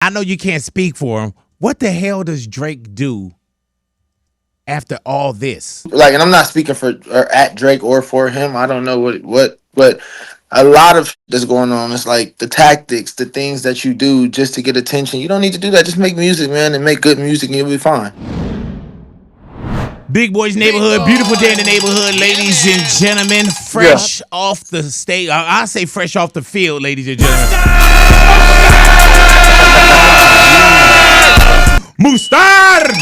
I know you can't speak for him. What the hell does Drake do after all this? Like, and I'm not speaking for or at Drake or for him. I don't know what, but a lot of that's going on. It's like the tactics, the things that you do just to get attention. You don't need to do that. Just make music, man, and make good music, and you'll be fine. Big Boy's Neighborhood, beautiful day in the neighborhood, ladies and gentlemen. Fresh off the stage, I say fresh off the field, ladies and gentlemen. Mustard!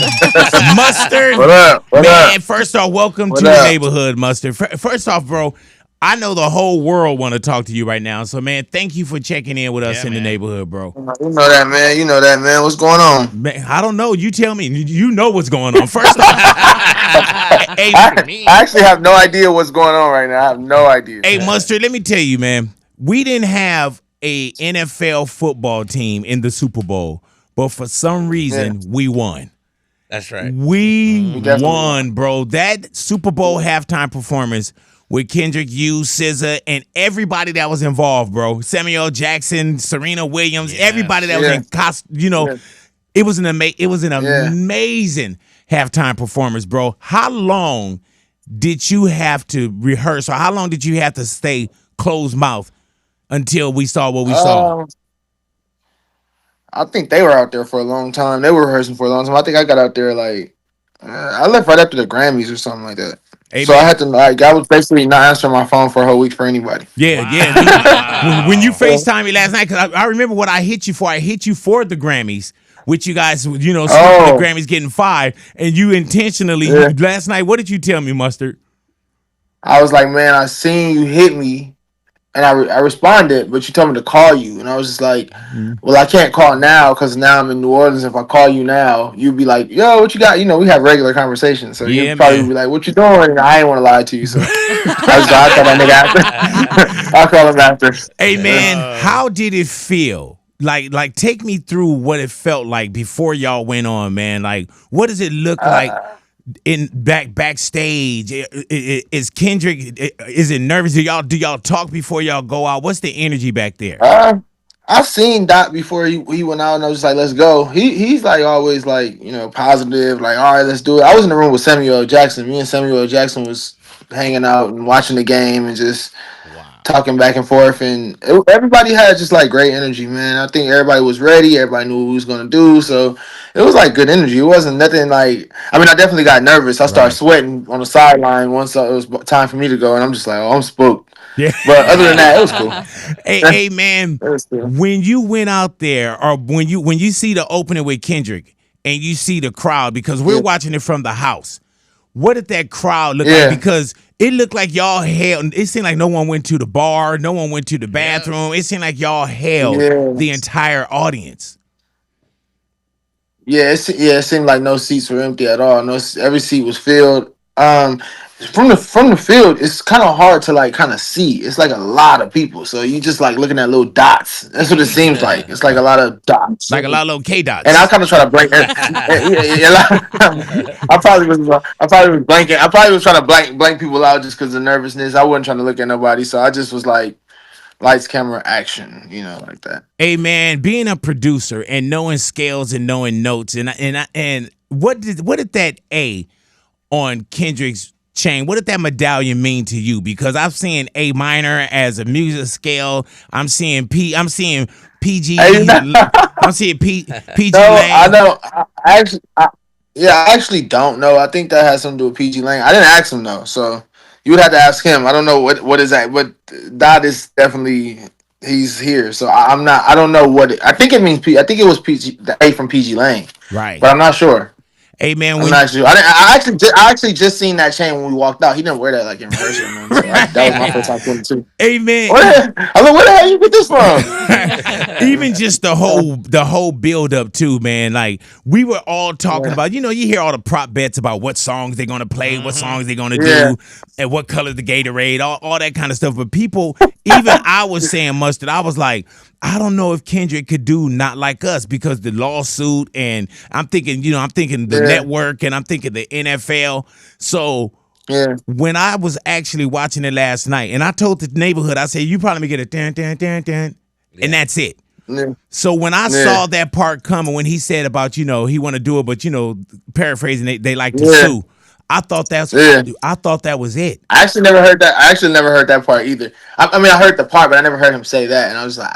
Mustard! What up? Man, first off, welcome to the neighborhood, Mustard. First off, bro, I know the whole world want to talk to you right now. So, man, thank you for checking in with us in the neighborhood, bro. You know that, man. You know that, man. What's going on? Man, I don't know. You tell me. You know what's going on. First off, I actually have no idea what's going on right now. I have no idea. Hey, Mustard, let me tell you, man. We didn't have a NFL football team in the Super Bowl, but for some reason, we won. That's right. We won, bro. That Super Bowl halftime performance with Kendrick, SZA, and everybody that was involved, bro. Samuel Jackson, Serena Williams, everybody that was in costume. It was an amazing halftime performance, bro. How long did you have to rehearse, or how long did you have to stay closed mouth until we saw what we saw? I think they were out there for a long time. They were rehearsing for a long time. I think I got out there I left right after the Grammys or something like that. So I had to I was basically not answering my phone for a whole week for anybody. Yeah. When you FaceTime me last night, because I remember what I hit you for. I hit you for the Grammys, which you guys, the Grammys getting 5, and you intentionally last night. What did you tell me, Mustard? I was like, man, I seen you hit me. And I responded, but you told me to call you. And I was just like, well, I can't call now because now I'm in New Orleans. If I call you now, you'd be like, yo, what you got? We have regular conversations. So you'd probably be like, what you doing? And I ain't want to lie to you. So I call that nigga after. I'll call him after. Hey, man, how did it feel? Like, take me through what it felt like before y'all went on, man. Like, what does it look like? Backstage, is Kendrick? Is it nervous? Do y'all talk before y'all go out? What's the energy back there? I've seen Dot before he went out, and I was just like, let's go. He's like always positive, like, all right, let's do it. I was in the room with Samuel Jackson. Me and Samuel Jackson was hanging out and watching the game and just talking back and forth, and everybody had just great energy, man. I think everybody was ready. Everybody knew what we was gonna do, so it was good energy. It wasn't nothing I definitely got nervous. I started sweating on the sideline once it was time for me to go, and I'm just like, oh, I'm spooked. Yeah. But other than that, it was cool. Hey, man, when you went out there, or when you see the opening with Kendrick and you see the crowd, because we're watching it from the house, what did that crowd look like? Because it looked like y'all held. It seemed like no one went to the bar, no one went to the bathroom. It seemed like y'all held the entire audience. It seemed like no seats were empty at all. Every seat was filled. From the field, it's kind of hard to kind of see. It's a lot of people, so you just looking at little dots. That's what it seems like. It's a lot of dots, like a lot of little K dots. And I kind of try to blank. I probably was blanking. I probably was trying to blank people out just because of nervousness. I wasn't trying to look at nobody, so I just was like, lights, camera, action, like that. Hey, man, being a producer and knowing scales and knowing notes, and what did that A on Kendrick's chain, what did that medallion mean to you? Because I'm seeing A minor as a music scale. I'm seeing PG. I'm seeing PG. No, I know. I actually don't know. I think that has something to do with PG Lang. I didn't ask him though, so you would have to ask him. I don't know what is that. But that is definitely, he's here. So I'm not. I don't know what. I think it means. I think it was PG, the A from PG Lang. Right. But I'm not sure. Hey, man, I'm not sure. I actually just seen that chain when we walked out. He didn't wear that in rehearsal, man. So that was my first time seeing it too. Hey, man, where the hell you get this from? Even just the whole build up too, man. We were all talking about. You hear all the prop bets about what songs they're gonna play, what songs they're gonna do, and what color the Gatorade, all that kind of stuff. But people, even I was saying, Mustard, I was like, I don't know if Kendrick could do Not Like Us because the lawsuit, and I'm thinking the network, and I'm thinking the NFL. So when I was actually watching it last night, and I told the neighborhood, I said, you probably get a dun, dun, dun, dun, and that's it. Yeah. So when I saw that part coming, when he said about, he want to do it, but paraphrasing, they like to sue. I thought that was it. I actually never heard that. I actually never heard that part either. I mean, I heard the part, but I never heard him say that, and I was like,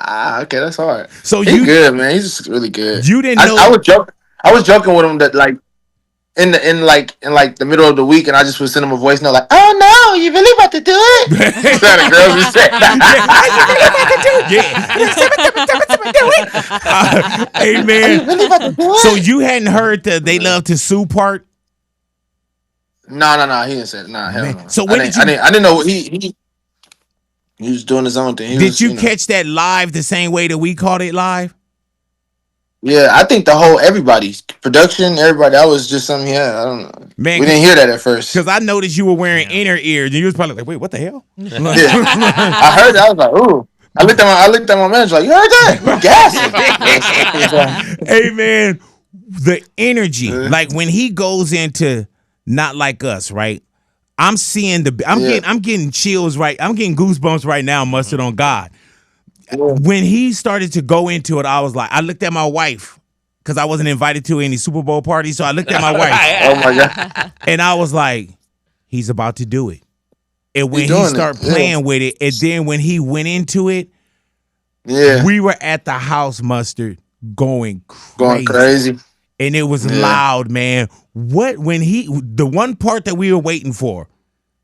okay, that's hard. So he's good, man. He's just really good. You didn't know. I was joking with him that like in the middle of the week, and I just would send him a voice note like, "Oh no, you really about to do it?" That's how the girls would say. Hey man, really about to do it? So you hadn't heard the "They Love to Sue" part? No, he didn't say it. Nah, hell no. So when I didn't know he was doing his own thing. Did you catch that live the same way that we caught it live? Yeah, I think everybody's production, everybody, that was just something he had. I don't know. Man, we didn't hear that at first. Because I noticed you were wearing inner ears, and you was probably like, wait, what the hell? Yeah. I heard that. I was like, ooh. I looked at my manager like, you heard that? We're gassing. Hey, man, the energy, like when he goes into Not Like Us, right? I'm seeing I'm getting chills, right? I'm getting goosebumps right now, Mustard on God. When he started to go into it, I was like, I looked at my wife because I wasn't invited to any Super Bowl party. So I looked at my wife. Oh my God. And I was like, he's about to do it. And when he started playing with it, and then when he went into it, we were at the house, Mustard, going crazy. And it was loud, man. The one part that we were waiting for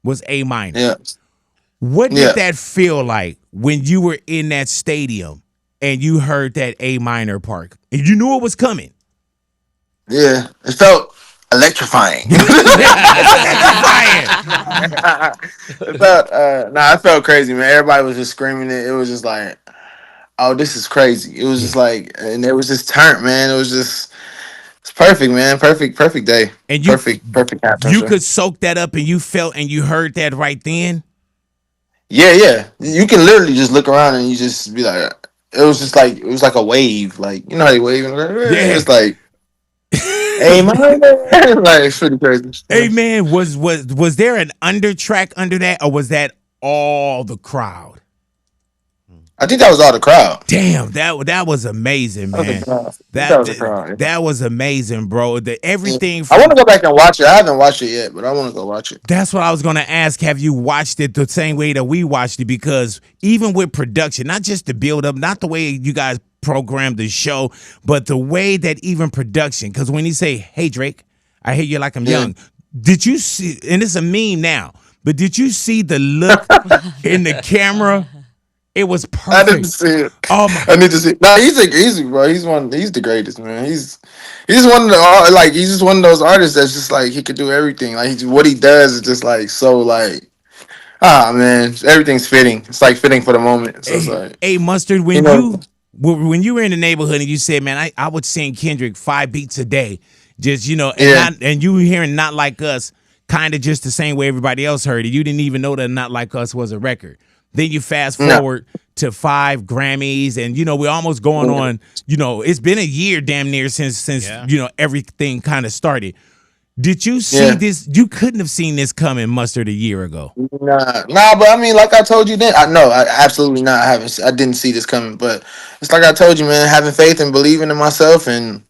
was A minor. Yeah. What did that feel like when you were in that stadium and you heard that A minor part? And you knew it was coming. Yeah, it felt electrifying. It felt crazy, man. Everybody was just screaming it. It was just like, oh, this is crazy. It was just like, and it was just turned, man. It was just, it's perfect, man. Perfect day. And perfect halftime You show. could soak that up, and you felt and you heard that right then. Yeah. You can literally just look around and you just be like, it was like a wave. Like, you know how they wave? It's like, hey, man. Like, it's pretty crazy. Hey, man, was there an under track under that, or was that all the crowd? I think that was all the crowd. Damn, that was amazing, man. That was the crowd. That was amazing, bro. Everything. I want to go back and watch it. I haven't watched it yet, but I want to go watch it. That's what I was going to ask. Have you watched it the same way that we watched it? Because even with production, not just the build up, not the way you guys programmed the show, but the way that even production. Because when you say, "Hey Drake, I hear you like I'm young," did you see? And it's a meme now, but did you see the look in the camera? It was perfect. I didn't see it. I need to see it. No, he's bro. He's the greatest, man. He's one of the he's just one of those artists that's just like he could do everything. Like what he does is just like so like man, everything's fitting. It's like fitting for the moment. So it's like, hey, Mustard, when you were in the neighborhood and you said, man, I would sing Kendrick 5 beats a day, just and you were hearing Not Like Us, kind of just the same way everybody else heard it. You didn't even know that Not Like Us was a record. Then you fast forward to 5 Grammys, and we're almost going on. It's been a year, damn near, since everything kind of started. Did you see this? You couldn't have seen this coming, Mustard, a year ago. Nah. But I mean, like I told you then, I absolutely not. I didn't see this coming, but it's like I told you, man. Having faith and believing in myself, and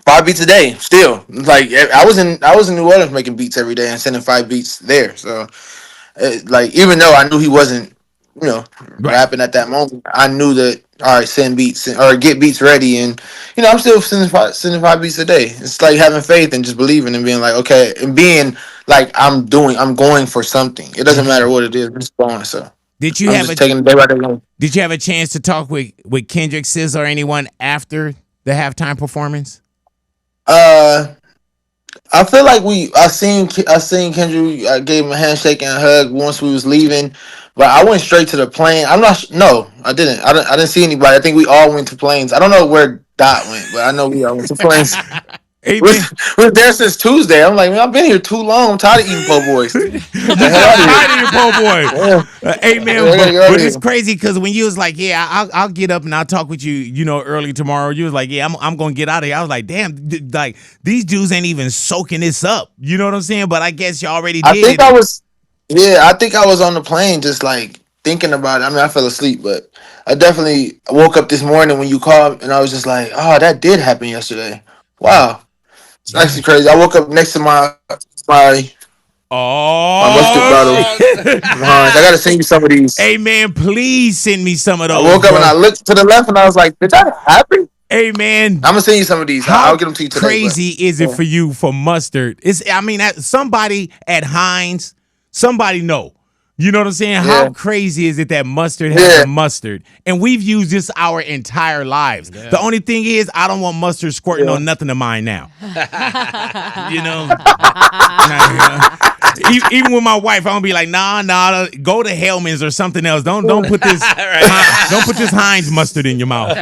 5 beats a day. Still, like I was in New Orleans making beats every day and sending 5 beats there. So, even though I knew he wasn't, rapping at that moment, I knew that, all right, send beats or get beats ready, and I'm still sending 5 beats a day. It's like having faith and just believing and being like, okay, and being like I'm going for something. It doesn't matter what it is, I'm just going. So did you taking it day by day? Did you have a chance to talk with Kendrick, SZA, or anyone after the halftime performance? I feel like I seen Kendrick. I gave him a handshake and a hug once we was leaving, but I went straight to the plane. No, I didn't. I didn't see anybody. I think we all went to planes. I don't know where Dot went, but I know we all went to planes. We're there since Tuesday. I'm like, man, I've been here too long. I'm tired of eating po' boys. Tired of eating po' boy. Hey man, but it's crazy because when you was like, yeah, I'll get up and I'll talk with you, early tomorrow. You was like, yeah, I'm gonna get out of here. I was like, damn, like these dudes ain't even soaking this up. You know what I'm saying? But I guess you already did. I think I was on the plane, just like thinking about it. I mean, I fell asleep, but I definitely woke up this morning when you called, and I was just like, "Oh, that did happen yesterday." Wow, it's Yeah. actually crazy. I woke up next to my my mustard bottle. Oh, I gotta send you some of these. hey man, please send me some of I those, woke up and bro. I looked to the left, and I was like, "Did that happen?" Hey man, I'm gonna send you some of these. how I'll get them to you today. crazy is it for you for mustard? Somebody at Heinz, somebody know. You know what I'm saying? How crazy is it that mustard has a mustard? And we've used this our entire lives. Yeah. The only thing is, I don't want mustard squirting on nothing of mine now. You know? Even with my wife, I'm gonna be like, nah, go to Hellman's or something else. Don't put this don't put this Heinz mustard in your mouth.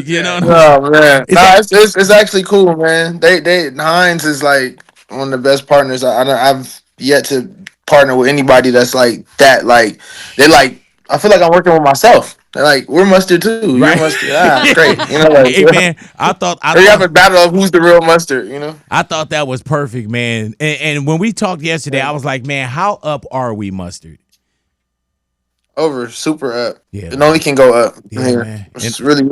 You know? Oh man, it's actually cool, man. They Heinz is like one of the best partners. I've yet to partner with anybody that's like that. Like they like. I feel like I'm working with myself. They're like, we're mustard too. Right. You're mustard. Ah, great. You know, like, hey man, I thought we have a battle of who's the real mustard. You know. I thought that was perfect, man. And when we talked yesterday, I was like, man, how up are we, mustard? Over, super up. Yeah, it only can go up. Yeah, here. Man. It's really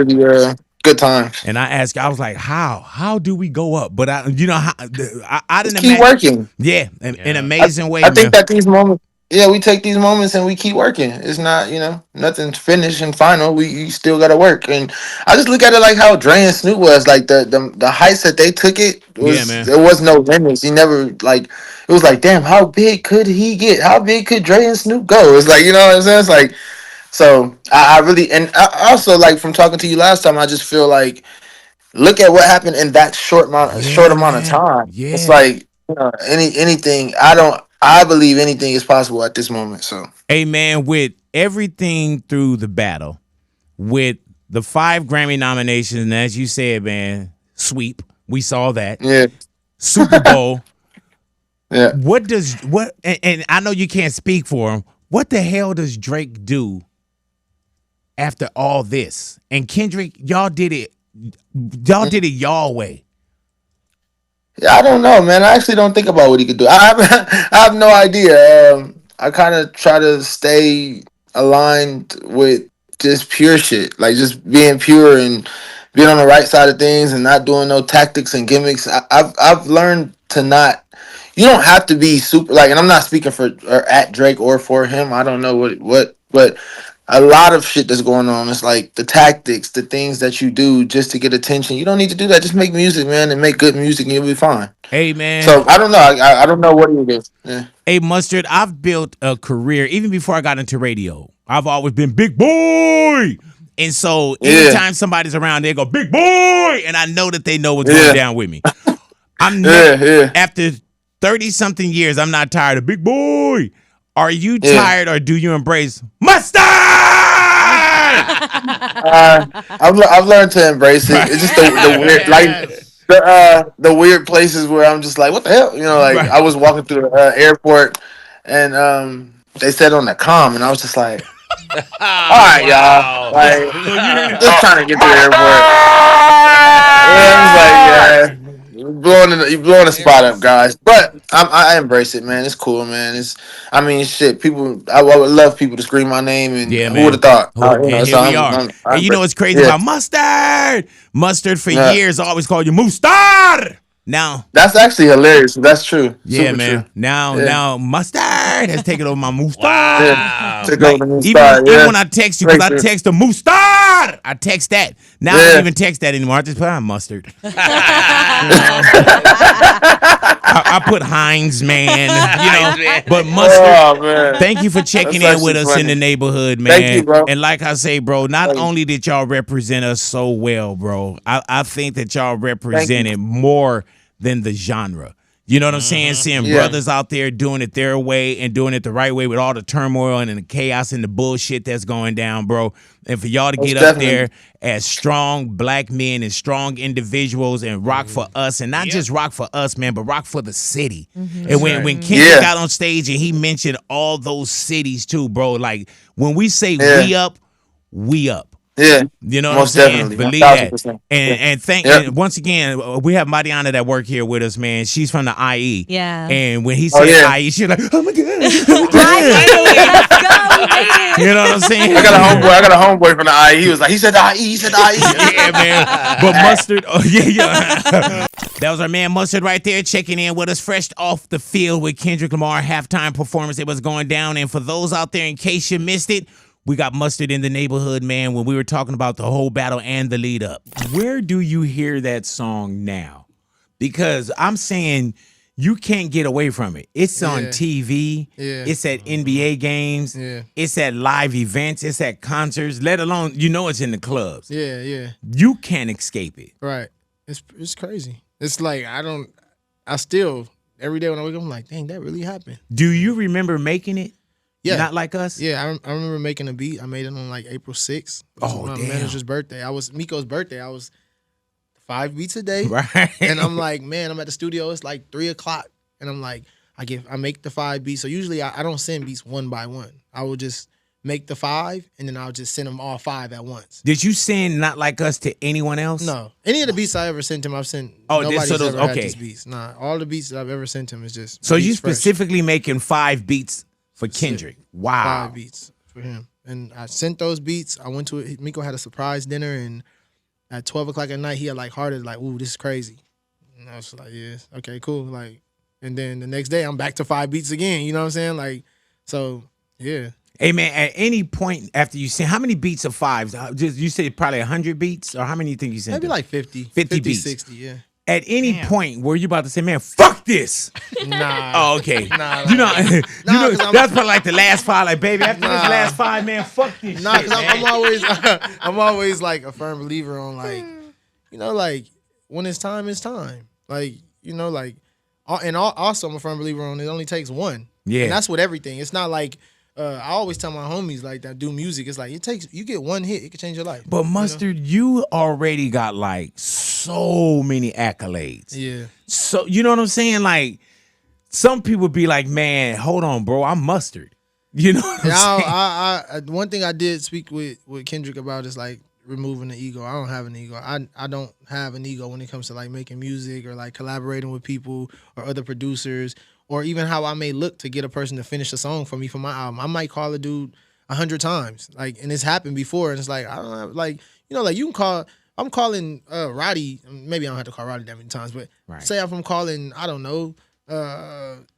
good time. And I was like, how do we go up? But I didn't keep working. Yeah, an amazing way. I think that these moments. Yeah, we take these moments and we keep working. It's not, nothing's finished and final. You still got to work. And I just look at it like how Dre and Snoop was. Like the heights that they took there was no limits. He never it was like, damn, how big could he get? How big could Dre and Snoop go? It's like, you know what I'm saying? It's like, so I really, and I also like from talking to you last time, I just feel like, look at what happened in that short amount of time. Yeah. It's like, anything. I believe anything is possible at this moment. So, hey man, with everything through the battle, with the 5 Grammy nominations, and as you said, man, sweep. We saw that. Yeah. Super Bowl. Yeah. And I know you can't speak for him. What the hell does Drake do after all this? And Kendrick, y'all did it y'all way. Yeah, I don't know, man. I actually don't think about what he could do. I have no idea. I kind of try to stay aligned with just pure shit, like just being pure and being on the right side of things and not doing no tactics and gimmicks. I've learned to not. You don't have to be super and I'm not speaking for or at Drake or for him. I don't know what, but a lot of shit that's going on. It's like the tactics, the things that you do just to get attention. You don't need to do that. Just make music, man, and make good music, and you'll be fine. Hey, man. So I don't know. I don't know what he is. Yeah. Hey, Mustard, I've built a career even before I got into radio. I've always been big boy. And so anytime somebody's around, they go, big boy. And I know that they know what's going down with me. I'm never, after 30-something years, I'm not tired of big boy. Are you tired or do you embrace mustard? I've learned to embrace it. It's just the weird, the weird places where I'm just like, what the hell? I was walking through the airport and they said on the comm and I was just like, all right, y'all. Like, just trying to get to the airport. I was like, you're blowing the spot up, guys. But I embrace it, man. It's cool, man. Shit. People, I would love people to scream my name, and who would have thought? Here we are. And you know what's crazy about mustard? Mustard for years always called you mustard. Now that's actually hilarious. That's true. Yeah, Super man. True. Now mustard has taken over my mustard. Wow. Even when I text you, because I text a mustard, I text that. Now I don't even text that anymore. I just put mustard. I put Heinz, man. But mustard. Thank you for checking in with us in the neighborhood, man. Thank you, bro. And like I say, bro, not only did y'all represent us so well, bro, I think that y'all represented more than the genre. You know what I'm saying? Seeing brothers out there doing it their way and doing it the right way with all the turmoil and the chaos and the bullshit that's going down, bro. And for y'all to get up there as strong black men and strong individuals and rock for us, and not just rock for us, man, but rock for the city. And when Kendrick got on stage and he mentioned all those cities too, bro, like when we say we up, we up. Yeah, you know what I'm saying? Believe 1000%. That. And once again, we have Mariana that work here with us, man. She's from the IE. Yeah. And when he said IE, she's like, oh my God. Let's go. You know what I'm saying? I got a homeboy from the IE. He was like, he said the IE. He said the IE. Yeah, man. But Mustard, oh yeah. That was our man Mustard right there checking in with us fresh off the field with Kendrick Lamar halftime performance. It was going down. And for those out there, in case you missed it, we got Mustard in the neighborhood, man, when we were talking about the whole battle and the lead up. Where do you hear that song now? Because I'm saying you can't get away from it. It's on TV. Yeah. It's at NBA games. Yeah. It's at live events. It's at concerts, let alone, it's in the clubs. Yeah, yeah. You can't escape it. Right. It's crazy. It's like I still, every day when I wake up, I'm like, dang, that really happened. Do you remember making it? Yeah. Not Like Us? Yeah, I remember making a beat. I made it on like April 6th. Oh, my damn. manager's birthday. I was Miko's birthday. I was 5 beats a day. Right. And I'm like, man, I'm at the studio. It's like 3 o'clock. And I'm like, I make the 5 beats. So usually I don't send beats one by one. I will just make the 5 and then I'll just send them all 5 at once. Did you send Not Like Us to anyone else? No. Any of the beats I ever sent him, I've sent. Oh, nobody's so those, ever had okay. these beats. Nah, all the beats that I've ever sent him is just. So you beats fresh. specifically making 5 beats for Kendrick. Wow. 5 beats for him. And I sent those beats. I went to it. Miko had a surprise dinner, and at 12 o'clock at night, he had like hearted, like, ooh, this is crazy. And I was like, yeah, okay, cool. Like, and then the next day, I'm back to 5 beats again. You know what I'm saying? Like, so, yeah. Hey, man, at any point after you send, how many beats of 5s? You said probably 100 beats? Or how many you think you sent? Maybe like 50. 50 beats. 60, yeah. At any point, were you about to say, man, fuck this? Nah. Oh, okay. Nah. That's probably like the last 5. Like, baby, after this last 5, man, fuck this Nah, shit, because I'm always like a firm believer on like, like when it's time, it's time. Like, like, and also I'm a firm believer on it only takes one. Yeah. And that's with everything. It's not like, I always tell my homies like that do music. It's like you get one hit, it could change your life. But Mustard, you already got like so many accolades. Yeah. So you know what I'm saying? Like some people be like, man, hold on, bro, I'm Mustard. You know what I'm saying? One thing I did speak with Kendrick about is like removing the ego. I don't have an ego. I don't have an ego when it comes to like making music or like collaborating with people or other producers. Or even how I may look to get a person to finish a song for me for my album. I might call a dude 100 times, like, and it's happened before. And it's like I don't have, like, like you can call. I'm calling Roddy. Maybe I don't have to call Roddy that many times, but say if I'm calling, I don't know,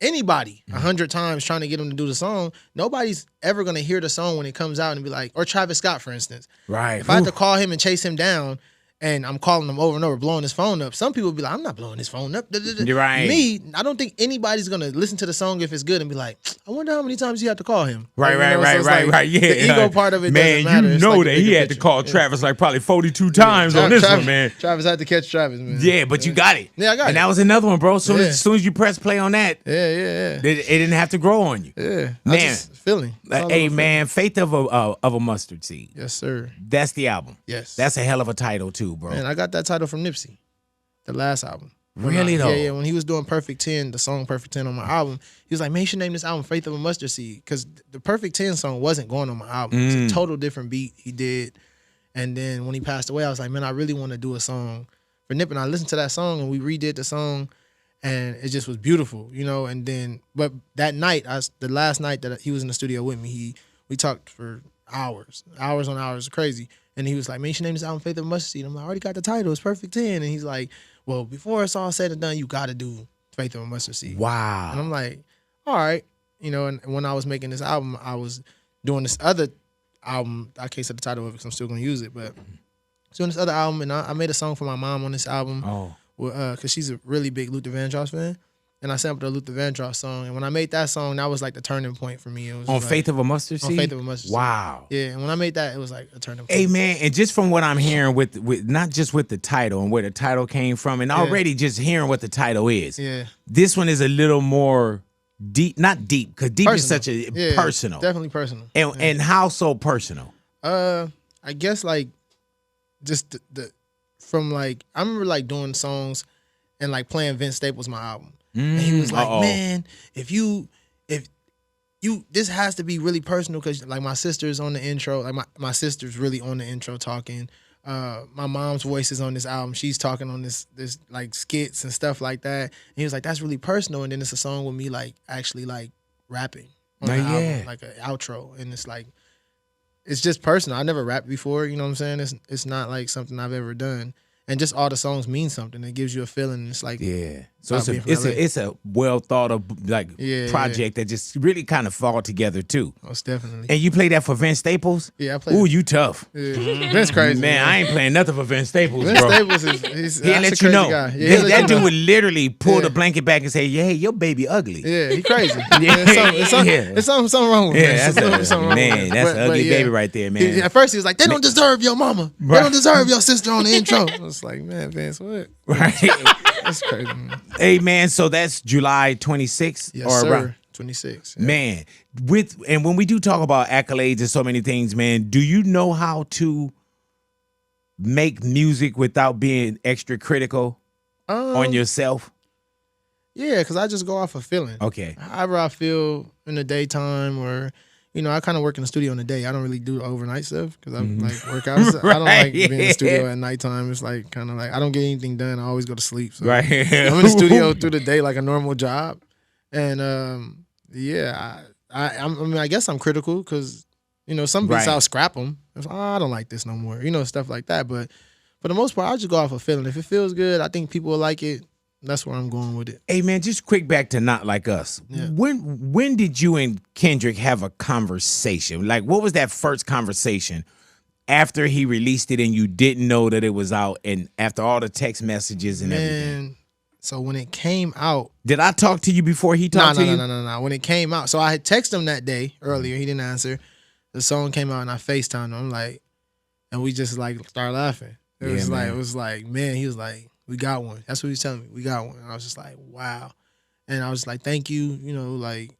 anybody 100 times trying to get him to do the song. Nobody's ever gonna hear the song when it comes out and be like, or Travis Scott, for instance. Right. If I had to call him and chase him down, and I'm calling him over and over, blowing his phone up. Some people be like, I'm not blowing his phone up. You're right. Me, I don't think anybody's going to listen to the song if it's good and be like, I wonder how many times you have to call him. Right. Yeah. The ego part of it man, doesn't matter. You know that he had to call Travis like probably 42 times on this one, man. Travis had to catch Travis, man. Yeah, but you got it. Yeah, I got it. And that was another one, bro. As soon as you press play on that, yeah. It didn't have to grow on you. Yeah. Man. Feeling. Hey, man, Faith of a Mustard Seed. Yes, sir. That's the album. Yes. That's a hell of a title, too, bro. Man, I got that title from Nipsey, the last album. Really, though? Yeah. When he was doing Perfect 10, the song Perfect 10 on my album, he was like, man, you should name this album Faith of a Mustard Seed. Because the Perfect 10 song wasn't going on my album. It's a total different beat he did. And then when he passed away, I was like, man, I really want to do a song for Nip. And I listened to that song and we redid the song. And it just was beautiful, And then, but that night, the last night that he was in the studio with me, we talked for hours on hours, crazy. And he was like, man, you should name this album Faith of a Mustard Seed. I'm like, I already got the title. It's Perfect 10. And he's like, well, before it's all said and done, you got to do Faith of a Mustard Seed. Wow. And I'm like, all right. And when I was making this album, I was doing this other album. I can't say the title of it because I'm still going to use it. But doing this other album, and I made a song for my mom on this album. Oh. Because she's a really big Luther Vandross fan. And I sampled a Luther Vandross song. And when I made that song, that was like the turning point for me. It was on like, Faith of a Mustard Seed? On Faith of a Mustard Seed. Wow. Yeah, and when I made that, it was like a turning point. Hey, man, and just from what I'm hearing with not just with the title and where the title came from, and already just hearing what the title is, this one is a little more deep, not deep, because deep is such a personal. Definitely personal. And how so personal? I guess like just the from like, I remember like doing songs and like playing Vince Staples my album. And he was like, man, if you, this has to be really personal because like my sister's on the intro, like my sister's really on the intro talking. My mom's voice is on this album. She's talking on this like skits and stuff like that. And he was like, that's really personal. And then it's a song with me like actually like rapping on the album, like an outro. And it's like, it's just personal. I never rapped before, you know what I'm saying? It's not like something I've ever done. And just all the songs mean something. It gives you a feeling. It's like So it's a well thought of project that just really kind of fall together too. Most definitely. And you play that for Vince Staples? Yeah, I played. Ooh, you tough. Yeah. Vince crazy. Man, I ain't playing nothing for Vince Staples, Vince bro. Staples is He'll let you know. That dude would literally pull the blanket back and say, "Hey, your baby ugly." Yeah, he crazy. It's something wrong with him. That's an ugly baby right there, man. At first he was like, "They don't deserve your mama. They don't deserve your sister on the intro." I was like, man, Vince, what? Right. That's crazy, man. Hey, man, so that's July 26th? Yes, sir. Around 26. Yeah. Man, and when we do talk about accolades and so many things, man, do you know how to make music without being extra critical on yourself? Yeah, because I just go off of feeling. Okay. However I feel in the daytime, or, you know, I kind of work in the studio in the day. I don't really do overnight stuff because I like workouts. I don't like being in the studio at nighttime. It's like kind of like I don't get anything done. I always go to sleep. So right. I'm in the studio through the day like a normal job. And I guess I'm critical because, you know, some beats I'll scrap them. It's like, I don't like this no more. You know, stuff like that. But for the most part, I just go off of feeling. If it feels good, I think people will like it. That's where I'm going with it. Hey, man, just quick back to Not Like Us. Yeah. When did you and Kendrick have a conversation? Like, what was that first conversation after he released it and you didn't know that it was out, and after all the text messages and everything? So when it came out. Did I talk to you before he talked to you? No. When it came out. So I had texted him that day earlier. He didn't answer. The song came out and I FaceTimed him. I'm like, and we just like started laughing. It was like, man, he was like, we got one. That's what he was telling me. We got one. And I was just like, wow. And I was like, thank you. You know, like,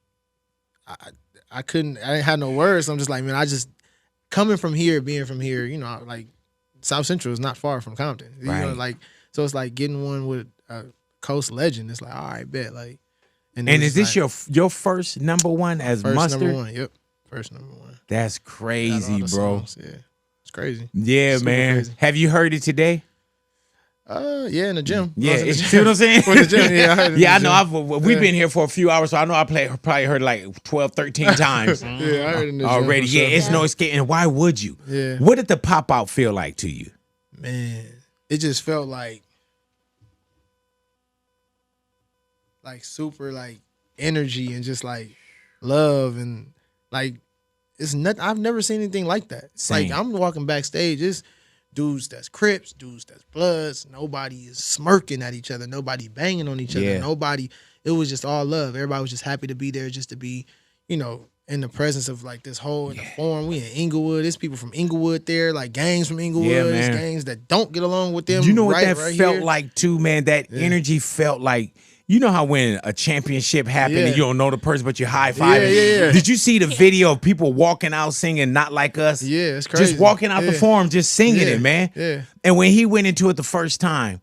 I didn't have no words. So I'm just like, man, I just, coming from here, being from here, you know, like, South Central is not far from Compton. You know, like, so it's like getting one with a Coast legend. It's like, all right, bet. Like, and is this like, your first number one as Mustard? Number one, yep. First number one. That's crazy, bro. Songs. Yeah. It's crazy. Yeah, man. Crazy. Have you heard it today? Yeah, in the gym. Yeah, see what I'm saying? With the gym, yeah, I know. We've been here for a few hours, so I know I probably heard it like 12, 13 times. Yeah, I heard it in the already. Gym yeah, it's no escaping. Why would you? Yeah. What did the pop out feel like to you? Man, it just felt like super like energy and just like love and like it's not. I've never seen anything like that. Same. Like I'm walking backstage, it's dudes that's Crips, dudes that's Bloods. Nobody is smirking at each other. Nobody banging on each other. Nobody. It was just all love. Everybody was just happy to be there, just to be, you know, in the presence of like this whole in the forum. We in Inglewood. There's people from Inglewood there, like gangs from Inglewood. There's gangs that don't get along with them. You know what that felt like too, man? That energy felt like. You know how when a championship happened and you don't know the person, but you're high-fiving? Yeah. Did you see the video of people walking out singing Not Like Us? Yeah, it's crazy. Just walking out the forum, just singing it, man. Yeah. And when he went into it the first time,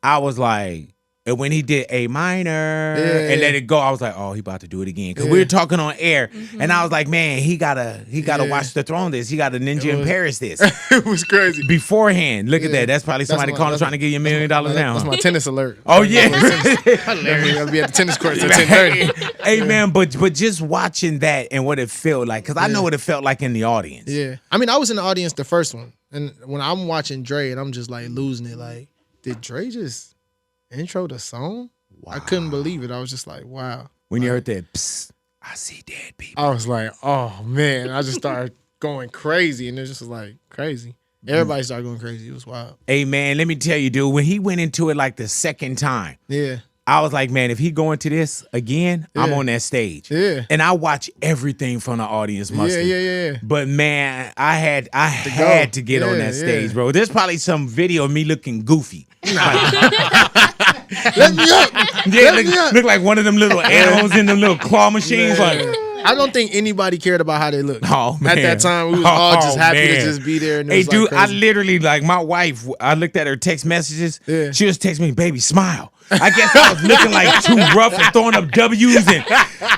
I was like, and when he did A minor and let it go, I was like, oh, he about to do it again. Because we were talking on air, and I was like, man, he gotta watch the throne this. He got to Ninja in Paris this. It was crazy. Beforehand, look at that. That's probably somebody calling trying to give you $1 million now. That's my tennis alert. Oh, yeah. I'll be at the tennis courts at 10:30. Hey, man, but just watching that and what it felt like, because I know what it felt like in the audience. Yeah. I mean, I was in the audience the first one, and when I'm watching Dre, and I'm just like losing it, like, did Dre just intro the song? Wow. I couldn't believe it. I was just like, wow. When you heard that, psst, I see dead people. I was like, oh, man. I just started going crazy, and it just was like crazy. Everybody started going crazy. It was wild. Hey, man, let me tell you, dude, when he went into it like the second time, I was like, man, if he go into this again, I'm on that stage. Yeah. And I watch everything from the audience, Mustard. Yeah. But, man, I had to get on that stage, bro. There's probably some video of me looking goofy. Let me up. Yeah, look like one of them little animals in them little claw machines. Like, I don't think anybody cared about how they looked. Oh, man. At that time, we was all just happy to just be there. And hey, dude, like I literally, like, my wife, I looked at her text messages. Yeah. She was texting me, baby, smile. I guess I was looking like too rough and throwing up W's.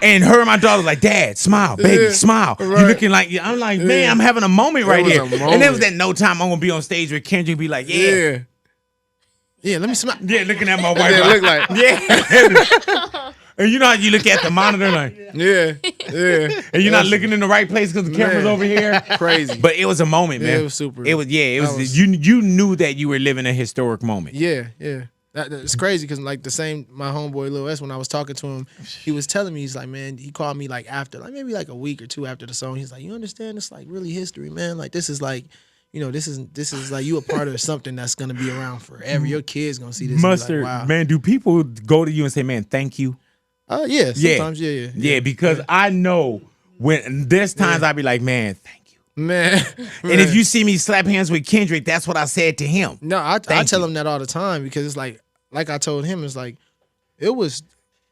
And her and my daughter was like, Dad, smile, baby, smile. Right. You looking like, I'm like, man, I'm having a moment right here. And there was that no time I'm going to be on stage where Kendrick be like, yeah, let me smile. Yeah, looking at my wife. It look like. Yeah. And you know how you look at the monitor like, yeah. and you're not looking in the right place because the camera's over here. Crazy. But it was a moment, man. It was super. It was you knew that you were living a historic moment. Yeah. It's crazy because like my homeboy Lil S, when I was talking to him, he was telling me, he's like, man, he called me like after, like maybe like a week or two after the song. He's like, you understand? It's like really history, man. Like this is like, you know, this is like you a part of something that's gonna be around forever. Your kids gonna see this. Mustard, like, wow. man, do people go to you and say, man, thank you? Yeah, sometimes, yeah. Yeah, because I know when there's times I be like, man, thank you. Man. And if you see me slap hands with Kendrick, that's what I said to him. No, I tell him that all the time because it's like I told him, it's like, it was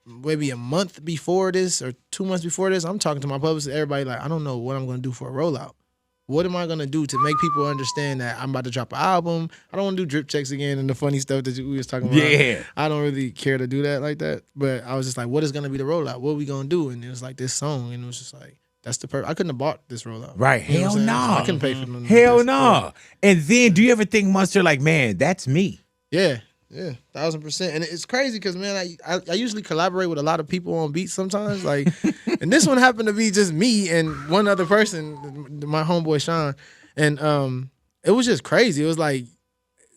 maybe a month before this or 2 months before this. I'm talking to my publicist, everybody like, I don't know what I'm going to do for a rollout. What am I going to do to make people understand that I'm about to drop an album? I don't want to do drip checks again and the funny stuff that we was talking about. Yeah. I don't really care to do that like that. But I was just like, what is going to be the rollout? What are we going to do? And it was like this song. And it was just like, that's the I couldn't have bought this rollout. Right. You know Hell what I'm no. saying? I couldn't pay for nothing. Hell like this. no. And then do you ever think, Mustard, like, man, that's me? Yeah. 1,000%. And it's crazy because, man, I usually collaborate with a lot of people on beats sometimes. Like, and this one happened to be just me and one other person, my homeboy Sean. And it was just crazy. It was like,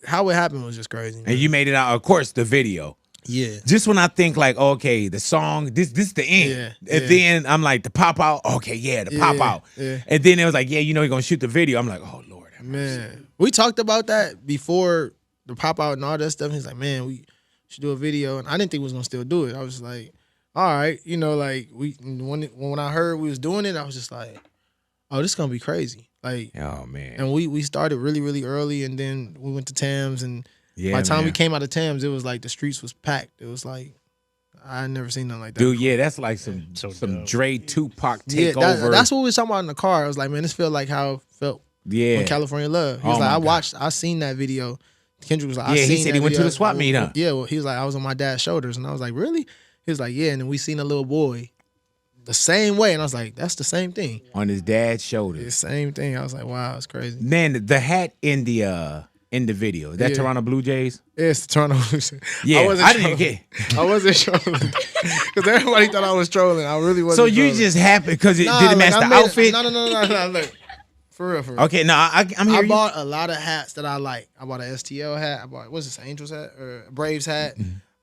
how it happened was just crazy. Man. And you made it out, of course, the video. Yeah. Just when I think like, okay, the song, this is the end. Yeah. And then I'm like, the pop out, okay, the pop out. Yeah. And then it was like, you're going to shoot the video. I'm like, oh, Lord. Man. We talked about that before the pop out and all that stuff. He's like, man, we should do a video. And I didn't think we was going to still do it. I was like, all right. You know, like, when I heard we was doing it, I was just like, oh, this is going to be crazy. Like, oh, man. And we started really, really early. And then we went to Tams. And by the time we came out of Tams, it was like the streets was packed. It was like, I had never seen nothing like that. Dude, yeah, that's like some Dre Tupac takeover. That's what we was talking about in the car. I was like, man, this felt like how it felt on California Love. He was like, I seen that video. Kendrick was like, I seen he said he went to the swap meet, huh? Yeah, well, he was like, I was on my dad's shoulders. And I was like, really? He was like, yeah. And then we seen a little boy the same way. And I was like, that's the same thing. On his dad's shoulders. The same thing. I was like, wow, it's crazy. Man, the hat in the video, is that Toronto Blue Jays? Yeah, it's the Toronto Blue Jays. Yeah, I didn't get I wasn't trolling. Because everybody thought I was trolling. I really wasn't. So you trolling. just happy because it didn't match the outfit? No. Look. For real. Okay, no, I'm here. I bought a lot of hats that I like. I bought an STL hat. I bought, what's this, Angels hat or a Braves hat?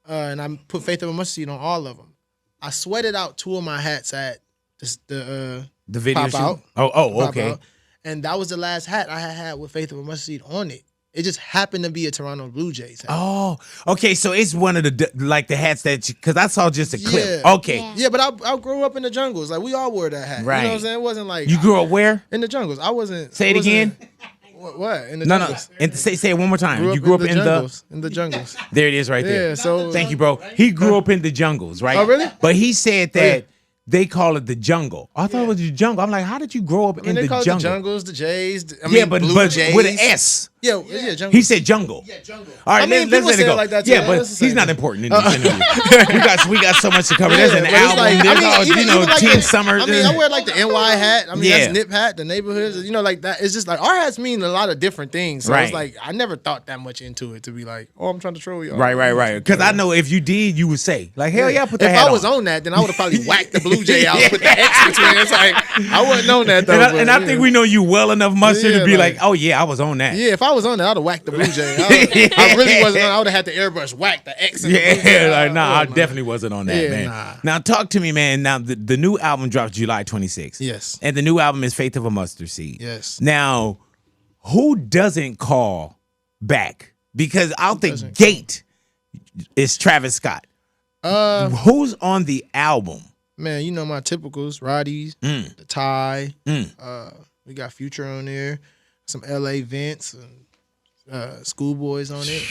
And I put Faith of a Mustard Seed on all of them. I sweated out 2 of my hats at the video pop shoot? out. Oh, okay. Out. And that was the last hat I had with Faith of a Mustard Seed on it. It just happened to be a Toronto Blue Jays hat. Oh, okay. So it's one of the hats that, because I saw just a clip. Okay. Yeah, but I grew up in the jungles. Like, we all wore that hat. Right. You know what I'm saying? It wasn't like. You grew up where? In the jungles. I wasn't. Say it again. What? In the jungles. No. And say it one more time. You grew up in the jungles. There it is right there. Yeah, so. Thank you, bro. He grew up in the jungles, right? Oh, really? But he said that they call it the jungle. I thought it was the jungle. I'm like, how did you grow up in the jungle? They call it the jungles, the Jays. But Jays. with an S. Yeah, jungle. He said jungle. Yeah, jungle. All right, let's let it go. Like that too. Yeah, but he's not important in this interview. we got so much to cover. There's an album. Like, there's 10 Summer. I wear like the NY hat. That's Nip hat, the neighborhoods. Like that. It's just like our hats mean a lot of different things. So it's like I never thought that much into it to be like, oh, I'm trying to troll y'all. Right. Because I know if you did, you would say like, hell yeah, put that hat on. If I was on that, then I would have probably whacked the Blue Jay out with the X between. It's like I wasn't on that though. And I think we know you well enough, Mustard, to be like, oh yeah, I was on that. Yeah, if I was on that, I'd have whacked the Blue Jay. I really wasn't on. I would have had the airbrush whack the X. I definitely wasn't on that, man. Nah. Now talk to me, man. Now the new album drops July 26th. Yes. And the new album is Faith of a Mustard Seed. Yes. Now, who doesn't call back? Because out the gate is Travis Scott. Who's on the album? Man, you know my typicals, Roddy's, the Ty. We got Future on there, some LA Vince, and Schoolboys on it.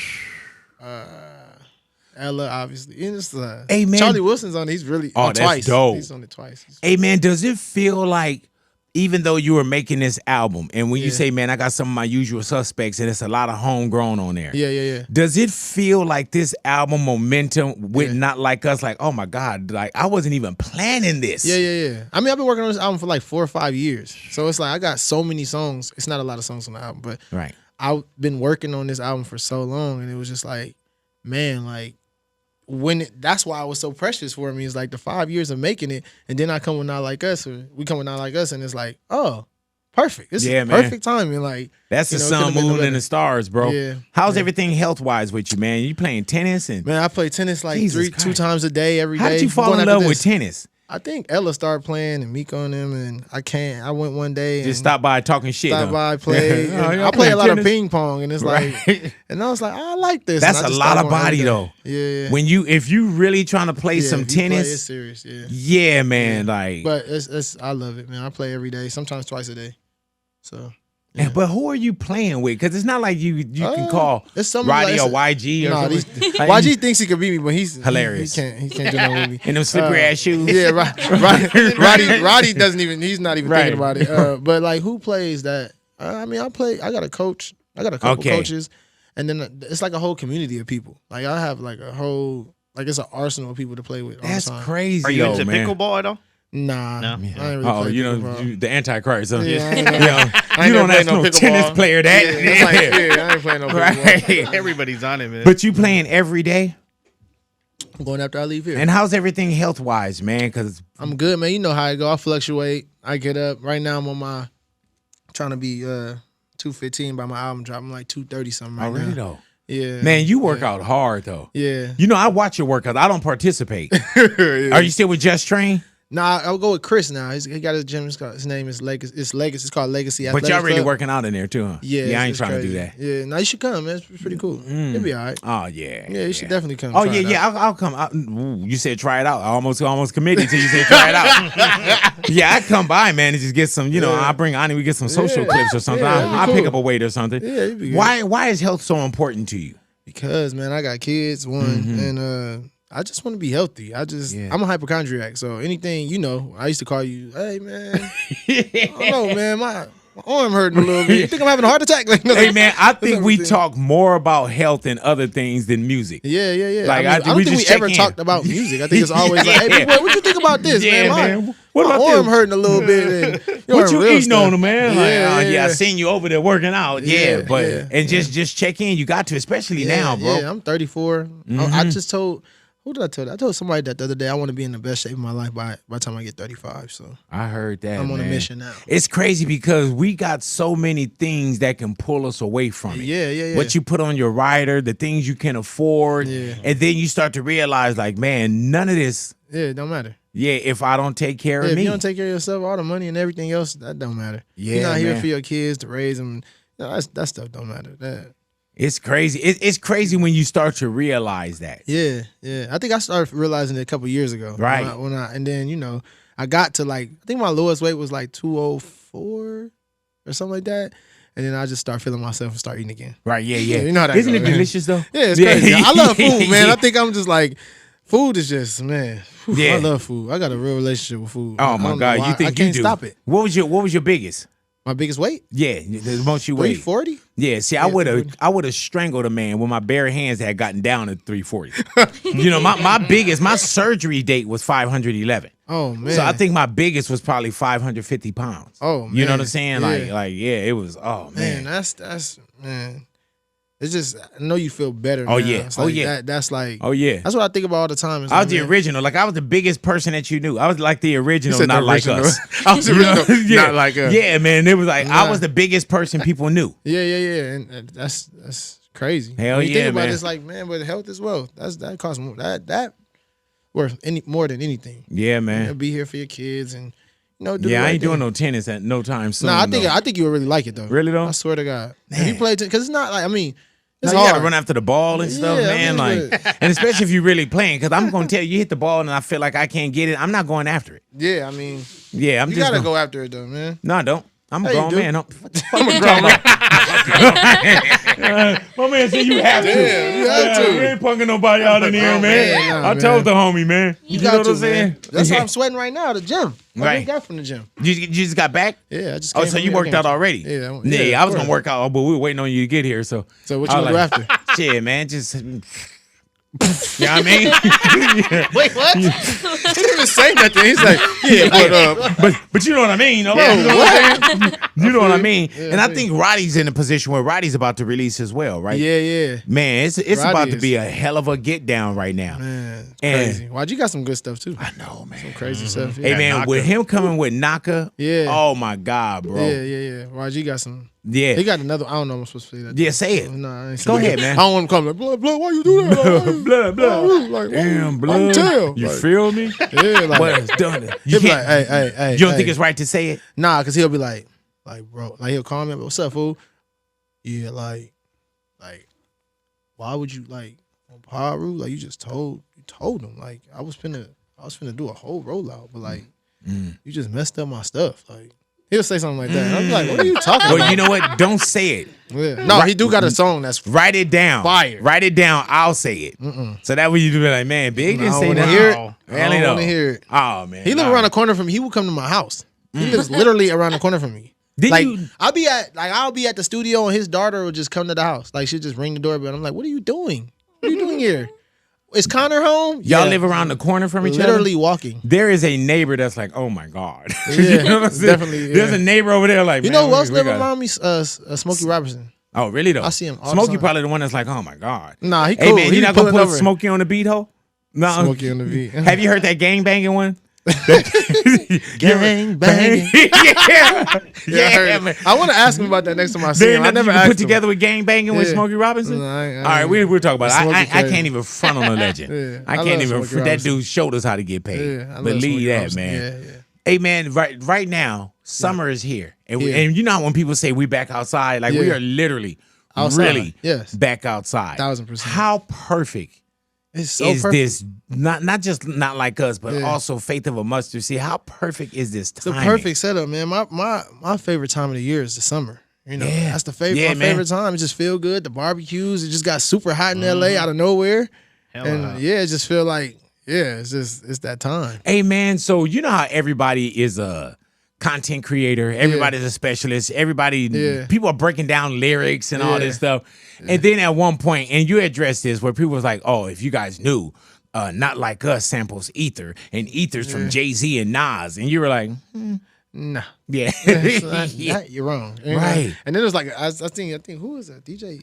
Ella, obviously. And it's, hey, man. Charlie Wilson's on it. He's really that's twice. Dope. He's on it twice. Hey, man, does it feel like, even though you were making this album, and when you say, man, I got some of my usual suspects, and it's a lot of homegrown on there. Yeah. Does it feel like this album momentum with Not Like Us, like, oh my God, like I wasn't even planning this? Yeah. I mean, I've been working on this album for like 4 or 5 years. So it's like I got so many songs. It's not a lot of songs on the album, but I've been working on this album for so long, and it was just like, man, like that's why it was so precious for me. It's like the 5 years of making it, and then I come with Not Like Us, or we come with Not Like Us, and it's like, oh, perfect. This is perfect timing. Like that's the sun, moon, and the stars, bro. Yeah. How's everything health wise with you, man? You playing tennis and man, I play tennis like two times a day every day. How did you fall in love with tennis? I think Ella started playing and Meek on them, and I went one day and just stop by talking shit. Stop by, play. I play a lot of ping pong, and it's like, and I was like, I like this. That's a lot of body though. Yeah. If you really trying to play some tennis, it's serious. Yeah. Yeah, man. Yeah. Like, but I love it, man. I play every day, sometimes twice a day. So. Yeah. But who are you playing with? Because it's not like you can call Roddy or YG or something. YG thinks he could beat me, but he's hilarious. He can't do nothing with me. In them slippery ass shoes. Yeah, Roddy doesn't even. He's not even thinking about it. But like, who plays that? I mean, I got a coach. I got a couple coaches, and then it's like a whole community of people. Like I have like a whole it's an arsenal of people to play with. That's crazy. Are you into pickleball at all? Nah, no. I ain't really the Antichrist. Huh? Yeah, you don't ask no tennis player that. I ain't playing no pickleball. Right. Everybody's on it, man. But you playing every day? I'm going after I leave here. And how's everything health wise, man? Because I'm good, man. You know how I go. I fluctuate. I get up. Right now, I'm on trying to be 215 by my album drop. I'm like 230 something right now. Really though? Yeah. Man, you work out hard though. Yeah. You know, I watch your workouts. I don't participate. Are you still with Just Train? Nah, I'll go with Chris now. He got his gym. His name is Legacy. It's Legacy. It's called Legacy Athletics But y'all really Club. working out in there too, huh? Yeah, I ain't trying to do that. Yeah, now you should come, man. It's pretty cool. It'll be all right. Oh yeah. Yeah, you should definitely come. Oh yeah. I'll come. You said try it out. I almost committed till you said try it out. Yeah, I come by, man, and just get some. You know, I bring Ani. We get some social clips or something. I'll pick up a weight or something. Yeah, you'd be good. Why is health so important to you? Because man, I got kids. And I just want to be healthy. I'm a hypochondriac, so anything, I used to call you, hey man, I don't know, man, my arm hurting a little bit. You think I'm having a heart attack? Like, no, hey man, I think we talk more about health and other things than music. Yeah. Like I don't think we ever talked about music. I think it's always like, hey, big boy, what you think about this, man? What my about arm hurting a little bit. And, what you eating on, man? Yeah. I seen you over there working out. And just check in. You got to, especially now, bro. Yeah, I'm 34. I just told. Who did I tell that? I told somebody that the other day. I want to be in the best shape of my life by the time I get 35. So I heard that. I'm on a mission now. It's crazy because we got so many things that can pull us away from it. Yeah. What you put on your rider, the things you can afford, and then you start to realize, like, man, none of this. Yeah, it don't matter. Yeah, if I don't take care of me. If you don't take care of yourself, all the money and everything else, that don't matter. Yeah, you're not here for your kids to raise them. That stuff don't matter. It's crazy. It's crazy when you start to realize that. Yeah. I think I started realizing it a couple years ago. Right. And then, I got to I think my lowest weight was like 204 or something like that. And then I just start feeling myself and start eating again. Right, yeah. You know how that Isn't goes, it delicious though? Yeah, it's crazy. I love food, man. I think I'm just like, food is just, man. I love food. I got a real relationship with food. Oh my God, you think I you do? Stop it. What was your biggest? My biggest weight? Yeah, the most you weighed. 340? Yeah, see, I would have strangled a man when my bare hands had gotten down to 340. my surgery date was 511. Oh man. So I think my biggest was probably 550 pounds. Oh man. You know what I'm saying? Yeah. It was. Oh man. That's man. It's just, I know you feel better. Oh now. yeah. It's like that's like. Oh yeah. That's what I think about all the time. I was the original. Like I was the biggest person that you knew. I was like the original, not like us. I was the original, not like us. Yeah, man. It was like I was the biggest person people knew. Yeah. And that's crazy. Hell when you think about man. it, it's like, man, but health is wealth. That costs more. That worth more than anything. Yeah, man. Be here for your kids and. Do I ain't doing no tennis at no time soon. No, I think you would really like it though. Really though? I swear to God. If you play because it's not like it's you hard. gotta run after the ball and stuff, man. And especially if you're really playing, because I'm gonna tell you, hit the ball and I feel like I can't get it. I'm not going after it. Yeah, I'm you just gotta go after it though, man. No, I don't. I'm a grown man. I'm a grown man. My man said you have to. Yeah, you have to. We ain't punking nobody out in here, man. I told the homie, man. You know what I'm saying? Man. That's why I'm sweating right now. The gym. I just got from the gym. You just got back? Yeah, I just. So you worked out already? Yeah. I was gonna work out, but we were waiting on you to get here. So what you gonna do after? Shit, man, just You know what I mean? Wait, what? He didn't even say nothing. He's like, yeah, but you know what I mean, though. Yeah. You know what I'm saying? You know what I mean? Yeah, And I think Roddy's in a position where Roddy's about to release as well, right? yeah. Man, it's Roddy about to is- be a hell of a get down right now. Man, it's And- crazy. YG got some good stuff too. I know, man. Some crazy stuff. Hey Yeah. man, Naka. with him coming with Naka, Yeah. oh my God, bro. Yeah. YG got some. Yeah. He got another. I don't know. If I'm supposed to say that. Yeah, say it. No, I ain't Go saying ahead, that. man. I don't want him to come like blood. Why you do that? Blood, blood. Like, Damn, I blood. can tell. You Like, feel me? Yeah, like But it's done. You he'll be can't. like, hey. You don't think it's right to say it? Nah, cause he'll be like, bro, like he'll call me, what's up, fool? Yeah, like, why would you like on Paru? Like you told him, like I was finna do a whole rollout, but like you just messed up my stuff. Like he'll say something like that. And I'm like, what are you talking Well, about? you know what? Don't say it. Yeah. No, he do got a song that's Write it down. Fire. Write it down. I'll say it. So that way you be like, man, Big I didn't don't say wanna that. hear it. Oh, I really don't though. wanna hear it. Oh man, he live all around the right. corner from me. He would come to my house. He lives literally around the corner from me. Did like you? I'll be at the studio and his daughter would just come to the house. Like she'd just ring the doorbell. I'm like, what are you doing? What are you doing here? Is Connor home? Y'all Yeah. live around the corner from each Literally other? walking. There is a neighbor that's like, oh my God. Yeah, You know what I'm saying? definitely, yeah. There's a neighbor over there like, You man, know who else we live got- around me? Smokey Robinson. Oh, really though? I see him all the Smokey time. probably the one that's like, oh my God. Nah, he Hey cool. man, He you not gonna pulling put over. Smokey on the beat, ho? No. Smokey on the beat. Have you heard that gang banging one? Gang banging. yeah, Yeah, I heard it. man. I want to ask him about that next time I see There him. ain't I nothing never you can asked put him. together with gang banging with Yeah. Smokey Robinson. No, I All right, we'll talk about it. Smokey I crazy. can't even front on a legend. Yeah, I I can't love even. Smokey That Robinson. dude showed us how to get paid. Yeah, I love Believe Smokey that, Robinson. man. Yeah. Hey man, right now, summer is here, and Yeah. and you know how when people say we back outside, like we Yeah. are literally, Outside, really, yes. back outside. 1000%. How perfect It's so is perfect. this? Not just not like us, but Yeah. also Faith of a Mustard Seed. How perfect is this It's the timing? perfect setup, man. My favorite time of the year is the summer. You know, Yeah. that's the favorite. Yeah, my man. favorite time. It just feel good. The barbecues. It just got super hot in LA out of nowhere, Hella and hot. yeah, it just feel like it's that time. Hey man, so you know how everybody is a content creator, everybody's a specialist, everybody Yeah. people are breaking down lyrics and all Yeah. this stuff. And then at one point, and you addressed this where people was like, oh, if you guys knew, Not Like Us samples Ether, and Ether's from Jay-Z and Nas. And you were like, Nah. yeah. That, you're wrong. You know? Right. And then it was like I think who was that? DJ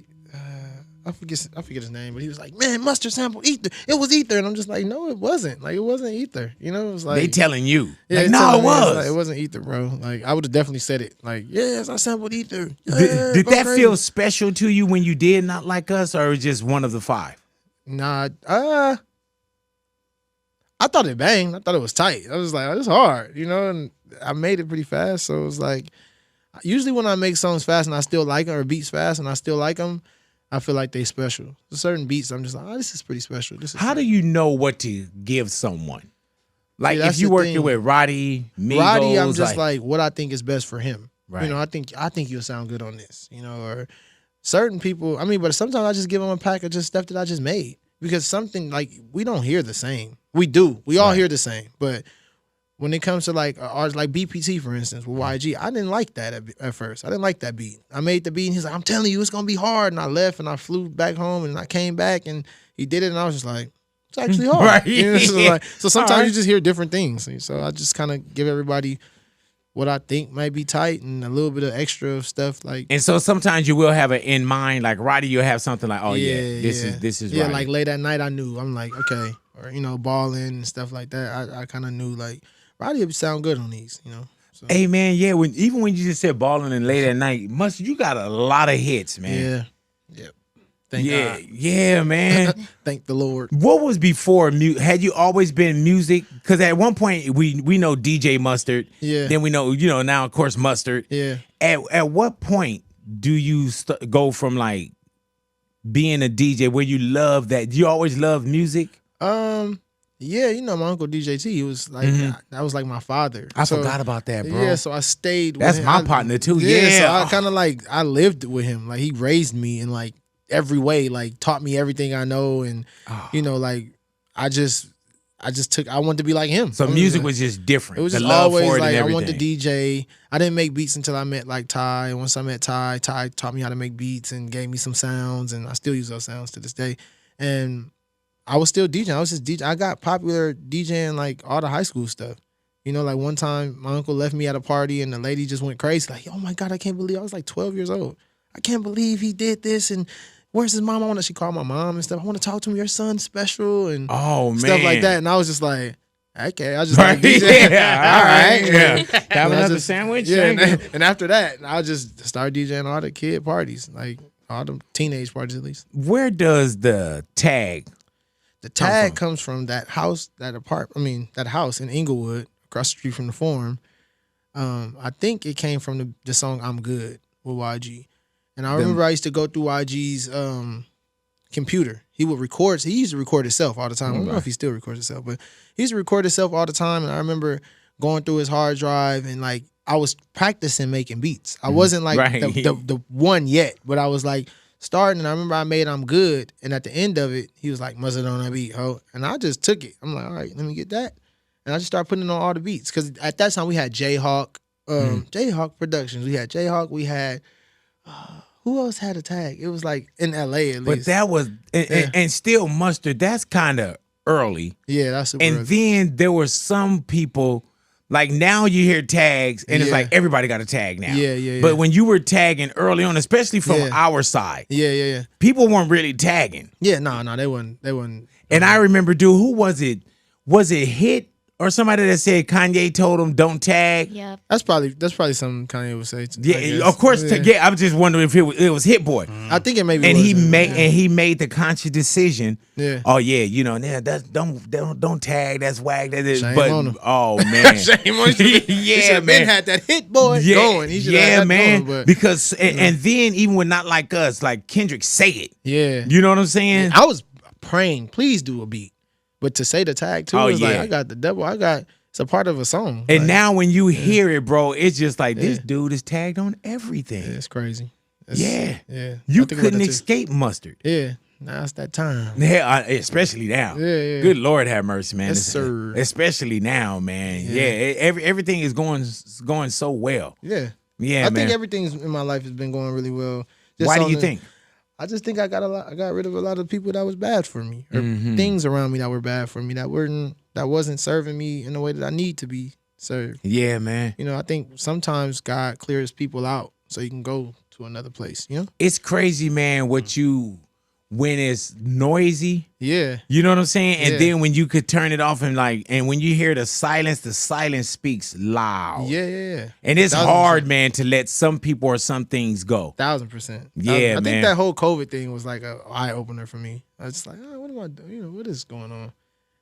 I forget his name, but he was like, man, Mustard sample Ether. It was Ether. And I'm just like, no, it wasn't. Like it wasn't Ether. You know, it was like They telling you. yeah, Like, they no, telling it me, was. like, it wasn't Ether, bro. Like I would have definitely said it. Like, yes, I sampled Ether. Yeah, Did go that crazy. feel special to you when you did Not Like Us, or was just one of the five? Nah, I thought it banged. I thought it was tight. I was like, oh, it's hard, you know, and I made it pretty fast. So it was like, usually when I make songs fast and I still like them, or beats fast and I still like them, I feel like they special. There's certain beats I'm just like, oh, this is pretty special. This is How do you know what to give someone? Like See, if that's you the working thing. with Roddy, Migos, Roddy, I'm just like what I think is best for him. Right. You know, I think you'll sound good on this. You know, or certain people. I mean, but sometimes I just give them a pack of just stuff that I just made because something like we don't hear the same. We do. We all hear the same, but when it comes to like artists like BPT, for instance, with YG, I didn't like that at first. I didn't like that beat. I made the beat and he's like, I'm telling you, it's going to be hard. And I left and I flew back home and I came back and he did it. And I was just like, it's actually hard. Right. You know, so sometimes All right. you just hear different things. So I just kind of give everybody what I think might be tight and a little bit of extra stuff like. And so sometimes you will have it in mind, like Roddy, you'll have something like, oh this is yeah, Roddy. like late at night I knew. I'm like, okay. Or, you know, balling and stuff like that. I kind of knew like Roddy would sound good on these, you know. So, Hey man, yeah. Even when you just said balling and late at night, you got a lot of hits, man. yeah. Thank God. Yeah, man. Thank the Lord. What was before? Had you always been music? Because at one point we know DJ Mustard. Yeah. Then we know now of course Mustard. Yeah. At what point do you go from like being a DJ where you love that? You always loved music. Yeah, you know my uncle DJ T. He was like that was like my father. I So, forgot about that, bro. Yeah, so I stayed. With That's him. my partner too. Yeah. so I kind of like I lived with him. Like he raised me in like every way. Like taught me everything I know, and you know, like I just took. I wanted to be like him. So I mean, music like, was just different. It was The just love always for it like and I everything. wanted to DJ. I didn't make beats until I met like Ty. And once I met Ty taught me how to make beats and gave me some sounds, and I still use those sounds to this day. And I was still DJing. I was just DJ. I got popular DJing like all the high school stuff. You know, like one time my uncle left me at a party and the lady just went crazy. Like, oh my God, I can't believe I was like 12 years old. I can't believe he did this. And where's his mom? She called my mom and stuff. I want to talk to him. Your son's special and stuff like that. And I was just like, okay, I just like DJ. Yeah, all right. Yeah. Have another sandwich? Yeah. And after that, I just started DJing all the kid parties, like all the teenage parties at least. Where does the tag? The tag comes from that house, that house in Inglewood, across the street from the Forum. I think it came from the song "I'm Good" with YG, and I remember I used to go through YG's computer. He would record. He used to record himself all the time. I don't know if he still records himself, but he used to record himself all the time. And I remember going through his hard drive and like I was practicing making beats. I wasn't like the one yet, but I was like starting. And I remember I made "I'm Good," and at the end of it, he was like, "Mustard on that beat, ho," and I just took it. I'm like, all right, let me get that. And I just started putting it on all the beats. Because at that time, we had Jayhawk, Jayhawk Productions. We had Jayhawk. We had, who else had a tag? It was like in L.A. at least. But that was, and still Mustard, that's kind of early. Yeah, that's super And early. then there were some people, like now you hear tags, and it's like everybody got a tag now. Yeah. But when you were tagging early on, especially from our side, Yeah. people weren't really tagging. Yeah, no, they wasn't. And I remember, dude, who was it? Was it Hit? Or somebody that said Kanye told him don't tag. Yeah, that's probably something Kanye would say. Yeah, of course. Yeah. I was just wondering if it was Hit Boy. I think it maybe. And was he made the conscious decision. Yeah. Oh yeah, you know, that's don't tag. That's wag. That is. Shame But on him. Oh man, Shame on you. Yeah, man. Had that Hit Boy going. He yeah, had man. Going, but, because and then even with Not Like Us, like Kendrick say it. Yeah. You know what I'm saying? I was praying, please do a beat, but to say the tag too was like I got the devil. It's a part of a song. And like, now when you hear it, bro, it's just like this dude is tagged on everything. Yeah, it's crazy. Yeah. I You think about couldn't that too. escape Mustard. Yeah. Now it's that time. Yeah, especially now. Yeah. Good Lord have mercy, man. Yes, sir. Especially now, man. Yeah, everything is going so well. Yeah. Yeah, I man. think everything in my life has been going really well. Why do you think? I just think I got rid of a lot of people that was bad for me, or things around me that were bad for me that wasn't serving me in the way that I need to be served. Yeah, man. You know, I think sometimes God clears people out so you can go to another place. You know, it's crazy, man. When it's noisy, yeah, you know what I'm saying, and Yeah. then when you could turn it off and when you hear the silence speaks loud. yeah. And it's 1000%. hard, man, to let some people or some things go. 1000%. Yeah, I man. think that whole COVID thing was like an eye opener for me. I was just like, oh, what am I doing? You know, what is going on?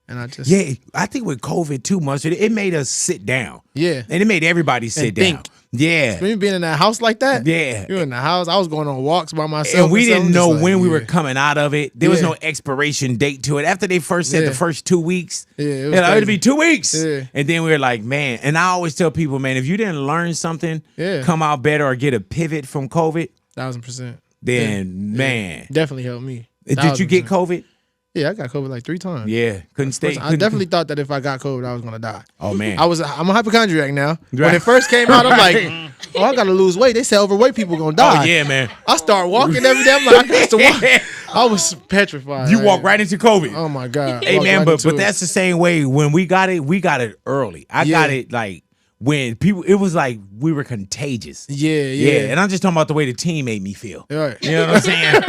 And I just I think with COVID too, Mustard, it made us sit down. Yeah. And it made everybody sit down. think. Yeah. Me being in that house like that, Yeah. you're in the house. I was going on walks by myself, And we didn't stuff. know I'm just like, when we were coming out of it. There was Yeah. no expiration date to it. After they first said Yeah. the first 2 weeks, Yeah, it was it'll crazy. be 2 weeks. Yeah. And then we were like, man. And I always tell people, man, if you didn't learn something, Yeah. come out better or get a pivot from COVID, 1000%. then man. Definitely helped me. Did you get 1000%. COVID? Yeah, I got COVID like 3 times. Yeah. Couldn't stay. I definitely thought that if I got COVID, I was gonna die. Oh man. I'm a hypochondriac now. When Right. it first came out, I'm like, oh, I gotta lose weight. They say overweight people gonna die. Oh yeah, man. I start walking every day. I'm like, I got to walk. I was petrified. You Like, walk right into COVID. Oh my God. Hey Walked man, right but into it. that's the same way. When we got it early. I got it like when people. It was like we were contagious. Yeah. And I'm just talking about the way the team made me feel. Right. You know what I'm saying?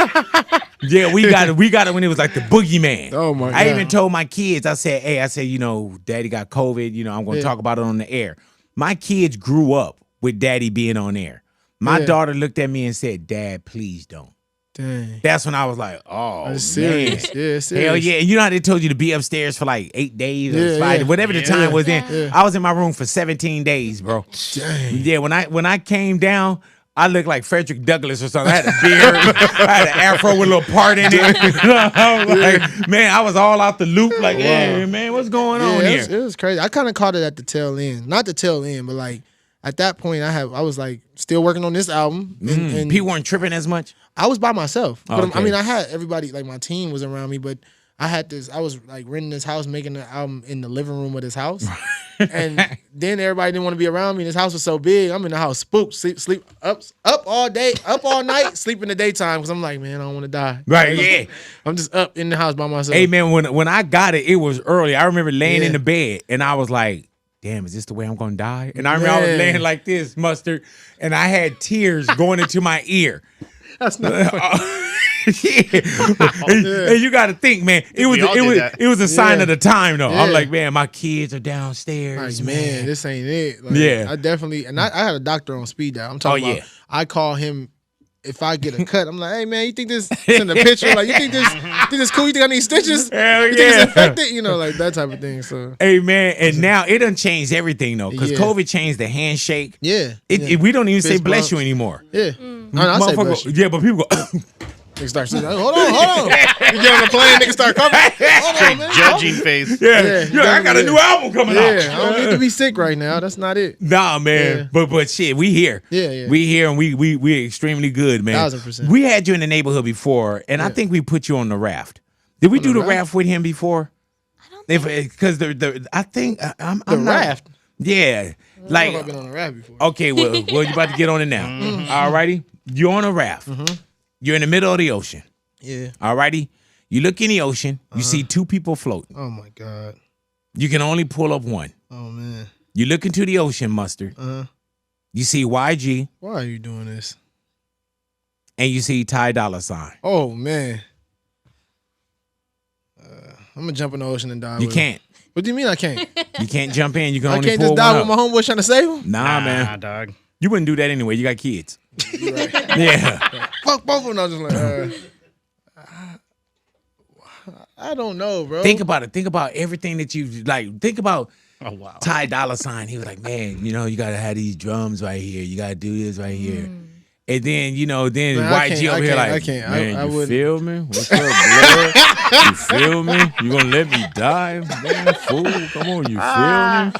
Yeah, we got it when it was like the boogeyman. Oh my I God. even told my kids. I said, you know, Daddy got COVID. You know, I'm going to Yeah. talk about it on the air. My kids grew up with Daddy being on air. My Yeah. daughter looked at me and said, "Dad, please don't." Dang. That's when I was like, "Oh, That's serious. man. Yeah, it's serious. Hell yeah!" And you know how they told you to be upstairs for like 8 days or Yeah, 5, yeah. whatever the time was. Then Yeah. I was in my room for 17 days, bro. Dang. Yeah, when I came down, I looked like Frederick Douglass or something. I had a beard, I had an afro with a little part in it. I was like, man, I was all out the loop. Like, hey, man, what's going on Yeah, here? it was crazy. I kind of caught it at the tail end. Not the tail end, but like at that point, I was like still working on this album, and People weren't tripping as much. I was by myself. But Okay. I mean, I had everybody, like my team was around me, but I was like renting this house, making the album in the living room of this house. And then everybody didn't want to be around me. This house was so big. I'm in the house spooked, sleep up all day, up all night, sleep in the daytime because I'm like, man, I don't want to die. Right, yeah. I'm just up in the house by myself. Hey, man, when I got it, it was early. I remember laying in the bed, and I was like, damn, is this the way I'm going to die? And I remember I was laying like this, Mustard, and I had tears going into my ear. That's not funny. And you got to think, man, it was a sign of the time, though. I'm like, man, my kids are downstairs, like, man, this ain't it. Like, I definitely, and I had a doctor on speed dial. I'm talking about, I call him if I get a cut. I'm like, hey, man, you think this in the picture? Like, you think this cool? You think I need stitches? Hell you think it's infected? You know, like that type of thing. So, hey, man, and now it done changed everything, though, because COVID changed the handshake. Yeah. We don't even say bless you anymore. Yeah. I say bless you. Yeah, but people go, niggas start saying, hold on. You get on the plane, niggas start covering. Hold on, man. Judging face. Yeah, I got a new album coming out. I don't need to be sick right now. That's not it. Nah, man. But shit, we here. Yeah. We here, and we extremely good, man. 1000%. We had you in the neighborhood before, and I think we put you on the raft. Did we do the raft with him before? I don't think. Because I think I'm The not- raft. Yeah. Like, I've been on a raft before. Okay, well, you about to get on it now. All righty. You're on a raft. You're in the middle of the ocean. Yeah. All righty. You look in the ocean. You see two people floating. Oh my God. You can only pull up one. Oh man. You look into the ocean, Mustard. You see YG. Why are you doing this? And you see Ty Dolla $ign. Oh man. I'm gonna jump in the ocean and die. You with can't. him. What do you mean I can't? You can't jump in. You can I only can't pull just die one with up. my homeboy trying to save him? Nah, Nah, man. dog. You wouldn't do that anyway. You got kids. Right. Yeah. Fuck both of them. I was just like, I don't know, bro. Think about it. Think about everything that you like. Think about Oh, wow. Ty Dolla $ign. He was like, man, you gotta have these drums right here. You gotta do this right here. And then, Man, YG over here like, I can't. man, I you wouldn't. feel me? What's up, blood? You feel me? You gonna let me die, man? Fool, come on, you feel me?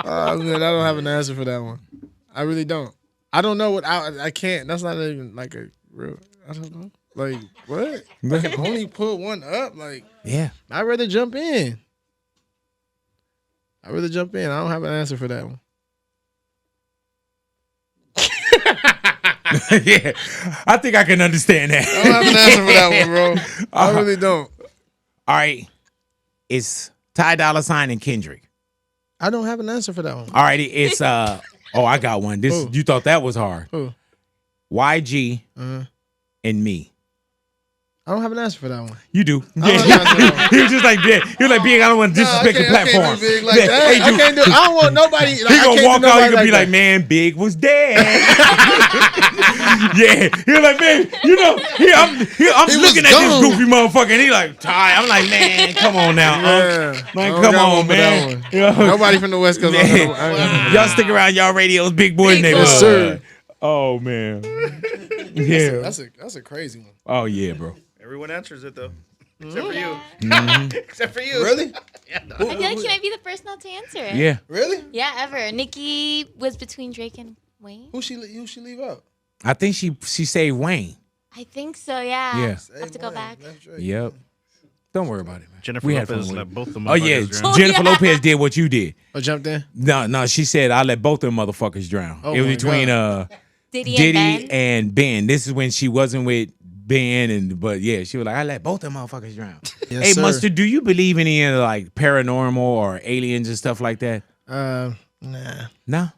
Oh man, I don't have an answer for that one. I really don't. I don't know what I can't. That's not even like a real. I don't know. Like what? I can only put one up. Like Yeah. I'd rather jump in. I don't have an answer for that one. Yeah. I think I can understand that. I don't have an answer for that one, bro. I really don't. All right. It's Ty Dolla $ign and Kendrick. I don't have an answer for that one. All righty. It's I got one. This Who? you thought that was hard. Who? YG Uh-huh. and me. I don't have an answer for that one. You do. I don't have an answer for that one. He was just like, yeah. He was like, Big, I don't want to disrespect the platform. I can't do Big like Yeah, that. hey, I can't do. I don't want nobody. He gonna walk out. He gonna be like, man, Big was dead. Yeah. He was like, man, I'm He looking was at gone. this goofy motherfucker, and he like, Ty. I'm like, man, come on now, Yeah. man, I don't come got on, one for man. that one. You know? Nobody from the West Coast. Y'all stick around, y'all radios, Big Boy neighborhood. Yes, sir. Oh man. Yeah. That's a crazy one. Oh yeah, bro. Everyone answers it, though. Except for you. Except for you. Really? I feel like he might be the first not to answer it. Yeah. Really? Yeah, ever. Nikki was between Drake and Wayne. Who she leave out? I think she saved Wayne. I think so, yeah. Yeah. I have to go back. Yep. Don't worry about it, man. Jennifer We had Lopez fun with let it. both of them. Oh yeah, drown. Jennifer Yeah. Lopez did what you did. I jumped in. No, she said I let both of them motherfuckers drown. Oh it was my between Diddy, Diddy and Ben. and Ben. This is when she wasn't with Ben, but yeah, she was like, I let both of them motherfuckers drown. Yes, Hey, sir. Mustard, do you believe in any like paranormal or aliens and stuff like that? Nah. No.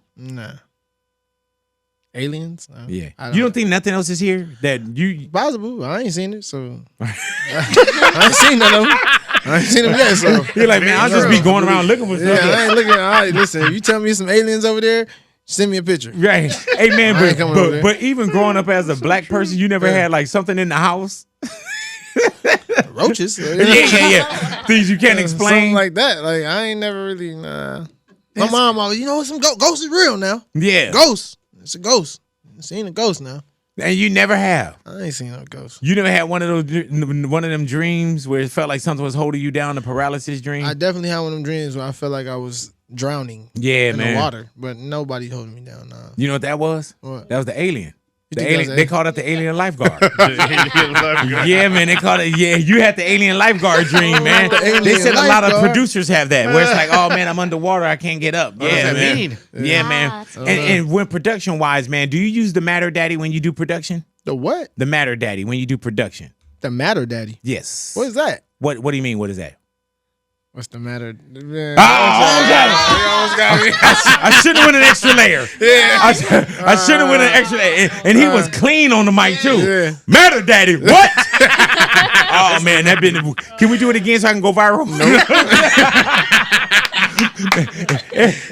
Aliens? No. Yeah. I You don't think nothing else is here that you? Possible. I ain't seen it, so I ain't seen none of them. I ain't seen them yet, so You're like, man, I'll just be going around looking for yeah, stuff. I ain't looking. All right, listen. If you tell me some aliens over there, send me a picture. Right. Hey man, I ain't coming over there. but even growing up as a black person, you never had like something in the house. Roaches. Yeah. Things you can't Something explain. like that. Like I ain't never really. Nah. My mom always, some ghost is real now. Yeah. Ghost. It's a ghost. I seen a ghost now. And you never have. I ain't seen no ghost. You never had one of them dreams where it felt like something was holding you down, the paralysis dream. I definitely had one of them dreams where I felt like I was drowning Yeah, in man. the water, but nobody holding me down. Nah. You know what that was? What? That was the alien. They called it the alien lifeguard. Yeah, man, they called it. Yeah, you had the alien lifeguard dream, man. They said a lot of producers have that, where it's like, oh man, I'm underwater, I can't get up. What does that man. mean? Yeah, man. And when production wise, man, do you use the Matter Daddy when you do production? The what? The Matter Daddy when you do production. The Matter Daddy. Yes. What is that? What do you mean? What is that? What's the matter? I should have went an extra layer. Yeah. I should have went an extra layer. And he was clean on the mic, too. Yeah. Matter Daddy, what? Oh, man, can we do it again so I can go viral? No.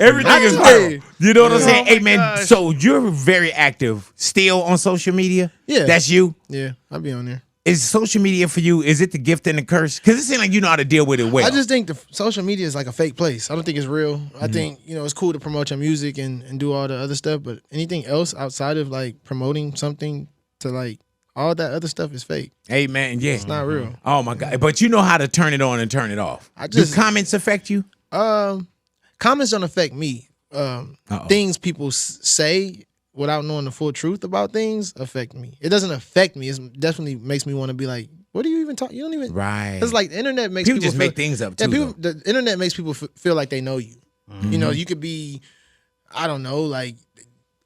Everything is viral. You know what I'm saying? Hey, man, so you're very active still on social media? Yeah. That's you? Yeah, I'll be on there. Is social media for you, is it the gift and the curse? Because it seems like you know how to deal with it well. I just think the social media is like a fake place. I don't think it's real. I think, it's cool to promote your music and do all the other stuff, but anything else outside of like promoting something to like all that other stuff is fake. Hey, man, yeah. It's not real. Oh, my God. But you know how to turn it on and turn it off. Do comments affect you? Comments don't affect me. Things people say without knowing the full truth about things affect me. It doesn't affect me. It definitely makes me want to be like, what are you even talking? You don't even. Right. It's like the internet makes people just make things up too. Yeah, the internet makes people feel like they know you. Mm-hmm. You could be, I don't know, like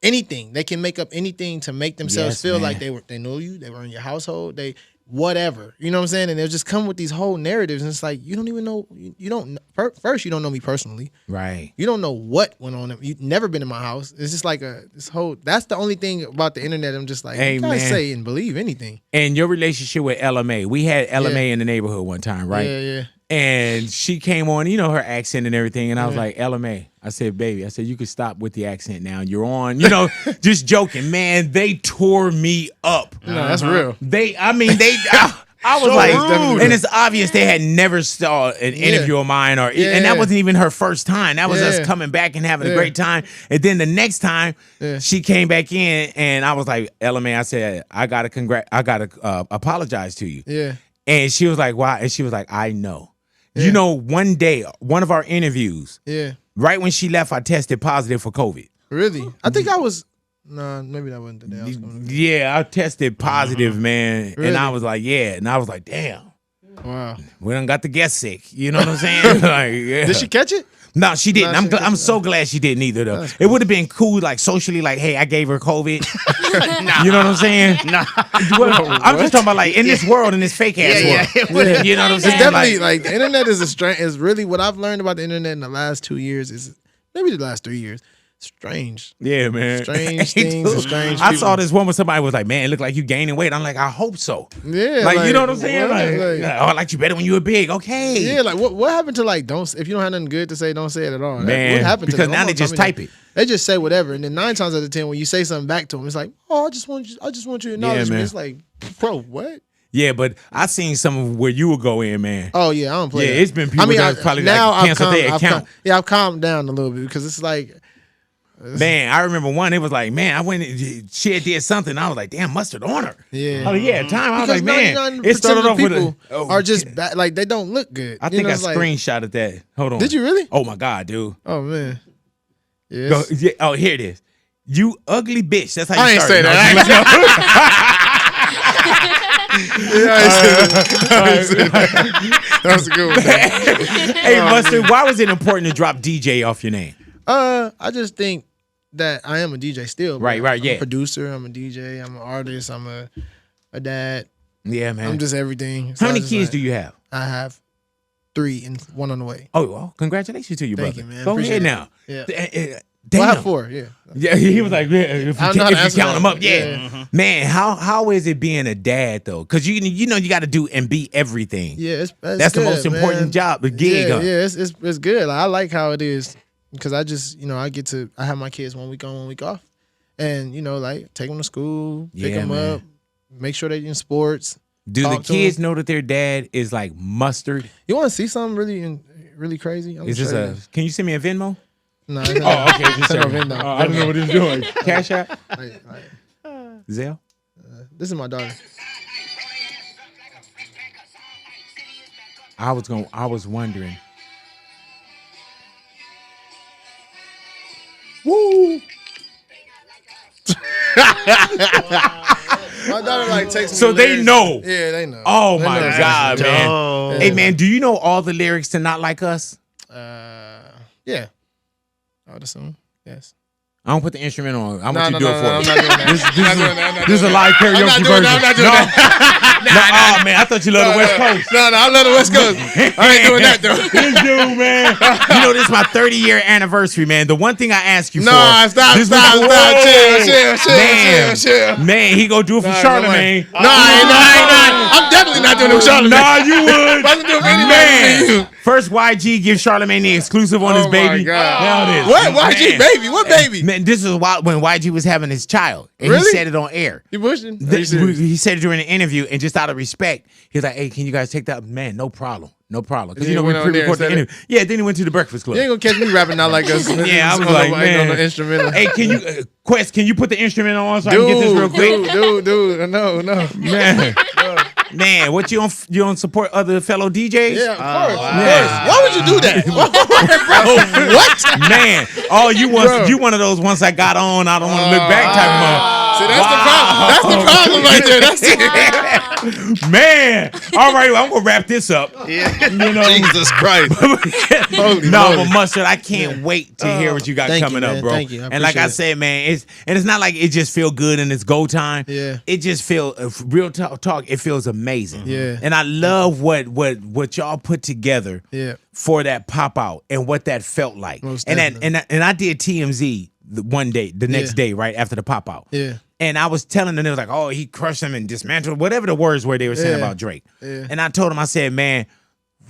anything. They can make up anything to make themselves feel like they know you. They were in your household. They whatever. You know what I'm saying? And they'll just come with these whole narratives, and it's like you don't even know. You don't. First, you don't know me personally. Right. You don't know what went on. You've never been in my house. It's just like this whole. That's the only thing about the internet. I'm just like, you guys say and believe anything. And your relationship with LMA, we had LMA in the neighborhood one time, right? Yeah. And she came on, her accent and everything, and I was like, LMA. I said, baby, you could stop with the accent now. You're on, just joking. Man, they tore me up. No, that's real. I was so like, rude. And it's obvious they had never saw an interview of mine, and that wasn't even her first time. That was us coming back and having a great time. And then the next time she came back in, and I was like, LMA, I said, I gotta apologize to you. Yeah. And she was like, why? And she was like, I know. One day, one of our interviews, right when she left, I tested positive for COVID. Really? I think I was. No, maybe that wasn't the day I was coming. Yeah, I tested positive, man. Really? And I was like, and I was like, damn. Wow. We done got the guest sick. You know what I'm saying? Did she catch it? No, she didn't. I'm so glad she didn't either, though. Cool. It would have been cool, like, socially, like, hey, I gave her COVID. You know what I'm saying? Nah. I'm just talking about, like, in this world, in this fake-ass world. Yeah. You know what I'm saying? It's definitely, like the internet is really what I've learned about the internet in the last 2 years is, maybe the last 3 years. Strange. Yeah, man. Strange things and strange people. I saw this one where somebody was like, man, it look like you gaining weight. I'm like, I hope so. Yeah. Like you know what I'm saying? I liked you better when you were big. Okay. Yeah, like what happened to like if you don't have nothing good to say, don't say it at all. Man, what happened to because now they just type it. They just say whatever. And then 9 times out of 10, when you say something back to them, it's like, oh, I just want you to acknowledge me. It's like, bro, what? Yeah, but I seen some of where you would go in, man. Oh yeah, I don't play. Yeah, it's been people that probably now like cancel their account. I've calmed down a little bit because it's like. Man, I remember one. It was like, man, I went. She had did something. I was like, damn, mustard on her. Yeah. Oh yeah, time. I was like, man, it started off with are just bad, like they don't look good. I think I screenshotted that. Hold on. Did you really? Oh my god, dude. Oh man. Yes. Oh, here it is. You ugly bitch. That's how you I ain't say that. That was a good one. Hey, Mustard, why was it important to drop DJ off your name? I just think that I am a DJ still. Right, I'm yeah. a producer, I'm a DJ, I'm an artist, I'm a dad. Yeah, man. I'm just everything. How many kids do you have? I have 3 and 1 on the way. Oh, well, congratulations to you, brother. Thank you, man. Go ahead now. Yeah. Damn. Well, I have 4, yeah. Yeah, he was like, if you count them up, yeah. Mm-hmm. Man, how is it being a dad though? Because you got to do and be everything. Yeah, that's good, the most important job, the gig. Yeah, it's good. Like, I like how it is because I just I have my kids 1 week on, 1 week off, and like take them to school, pick them up, make sure they're in sports. Do the kids know that their dad is like Mustard? You want to see something really crazy? Is this can you send me a Venmo? No. Okay. I don't know what he's doing. Cash App? Zelle? This is my daughter. I was wondering. Woo! My daughter like takes me So to they lyrics. know. Yeah, they know. Oh They my know. God, man. Oh. Hey man, do you know all the lyrics to Not Like Us? Yeah. I would assume. Yes. I don't put the instrument on. I want No, you no, to do no, it no, for I'm me. not doing that. This is a live karaoke I'm not doing version. that. I'm not doing that. Oh man, I thought you loved the West Coast. No, I love the West Coast. I ain't doing that though. This dude, man. You know, this is my 30-year anniversary, man. The one thing I ask you for. Stop. Chill. Man, he gonna do it for Charlamagne. No, I ain't not. I'm definitely not doing it with Charlamagne. Nah, you would. Wasn't doing anybody. Man, first YG gives Charlamagne the exclusive on his baby. Oh my God. Now this. What? YG Man. baby? What baby? Man, this is when YG was having his child, and Really? he said it on air. You pushing? Are you serious? He said it during an interview, and just out of respect, he was like, "Hey, can you guys take that?" Man, no problem, because Then you know he we went on there pre-recorded the and said interview. Yeah, then he went to the Breakfast Club. You ain't gonna catch me rapping Not Like Us. Yeah, I was On like, the- man. on the instrumental. Hey, can you Quest? Can you put the instrument on so I can get this real quick? Dude, no. Man, what you don't support other fellow DJs? Yeah, of course. Yeah. Why would you do that? Bro, what? Man, you one of those once I got on, I don't want to look back type of See, that's the problem. That's the problem right there. That's it. man. All right, well, I'm gonna wrap this up. Yeah. You know, Jesus Christ. Holy no, moly. but Mustard, I can't wait to hear what you got Thank you, coming up, man. bro. Thank you. I And like I appreciate said, man, it's not like it just feel good and it's go time. Yeah. It just feel real talk. It feels amazing. Yeah. And I love what y'all put together. Yeah. For that pop out and what that felt like. Most And definitely. and I did TMZ the next day, right after the pop out. Yeah. And I was telling them, it was like, oh, he crushed him and dismantled, whatever the words were they were saying Yeah. about Drake. Yeah. And I told him, I said, man,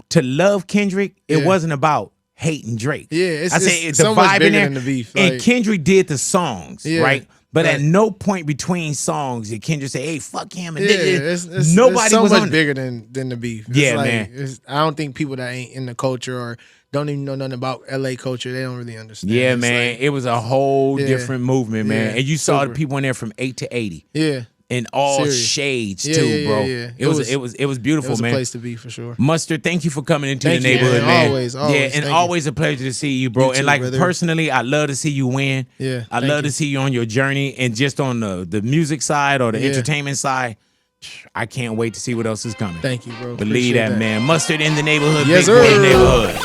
to love Kendrick, it Yeah. wasn't about hating Drake. Yeah, it's- I said it's the so much vibe in bigger there. than the beef, And like- Kendrick did the songs, Yeah. right? But Right. at no point between songs did Kendrick say, hey, fuck him. And Yeah, nigga, nobody so was much on bigger than the beef. It's Yeah, like, man. I don't think people that ain't in the culture or don't even know nothing about LA culture, they don't really understand. Yeah, It's man. like- it was a whole Yeah. different movement, man. Yeah. And you saw Super. the people in there from 8 to 80 yeah, in all Serious. shades Yeah, too, yeah, bro. yeah. It was beautiful, it was man. a place to be for sure. Mustard, thank you for coming into Thank the you, neighborhood, man. man. Always, yeah, thank and you. always a pleasure to see you, bro. You too, and like brother. personally, I love to see you win. Yeah, I thank love to you. see you on your journey, and just on the music side or the Yeah. entertainment side. I can't wait to see what else is coming. Thank you, bro. Believe Appreciate that, man. Mustard in the neighborhood, Yes, big boy sir. neighborhood.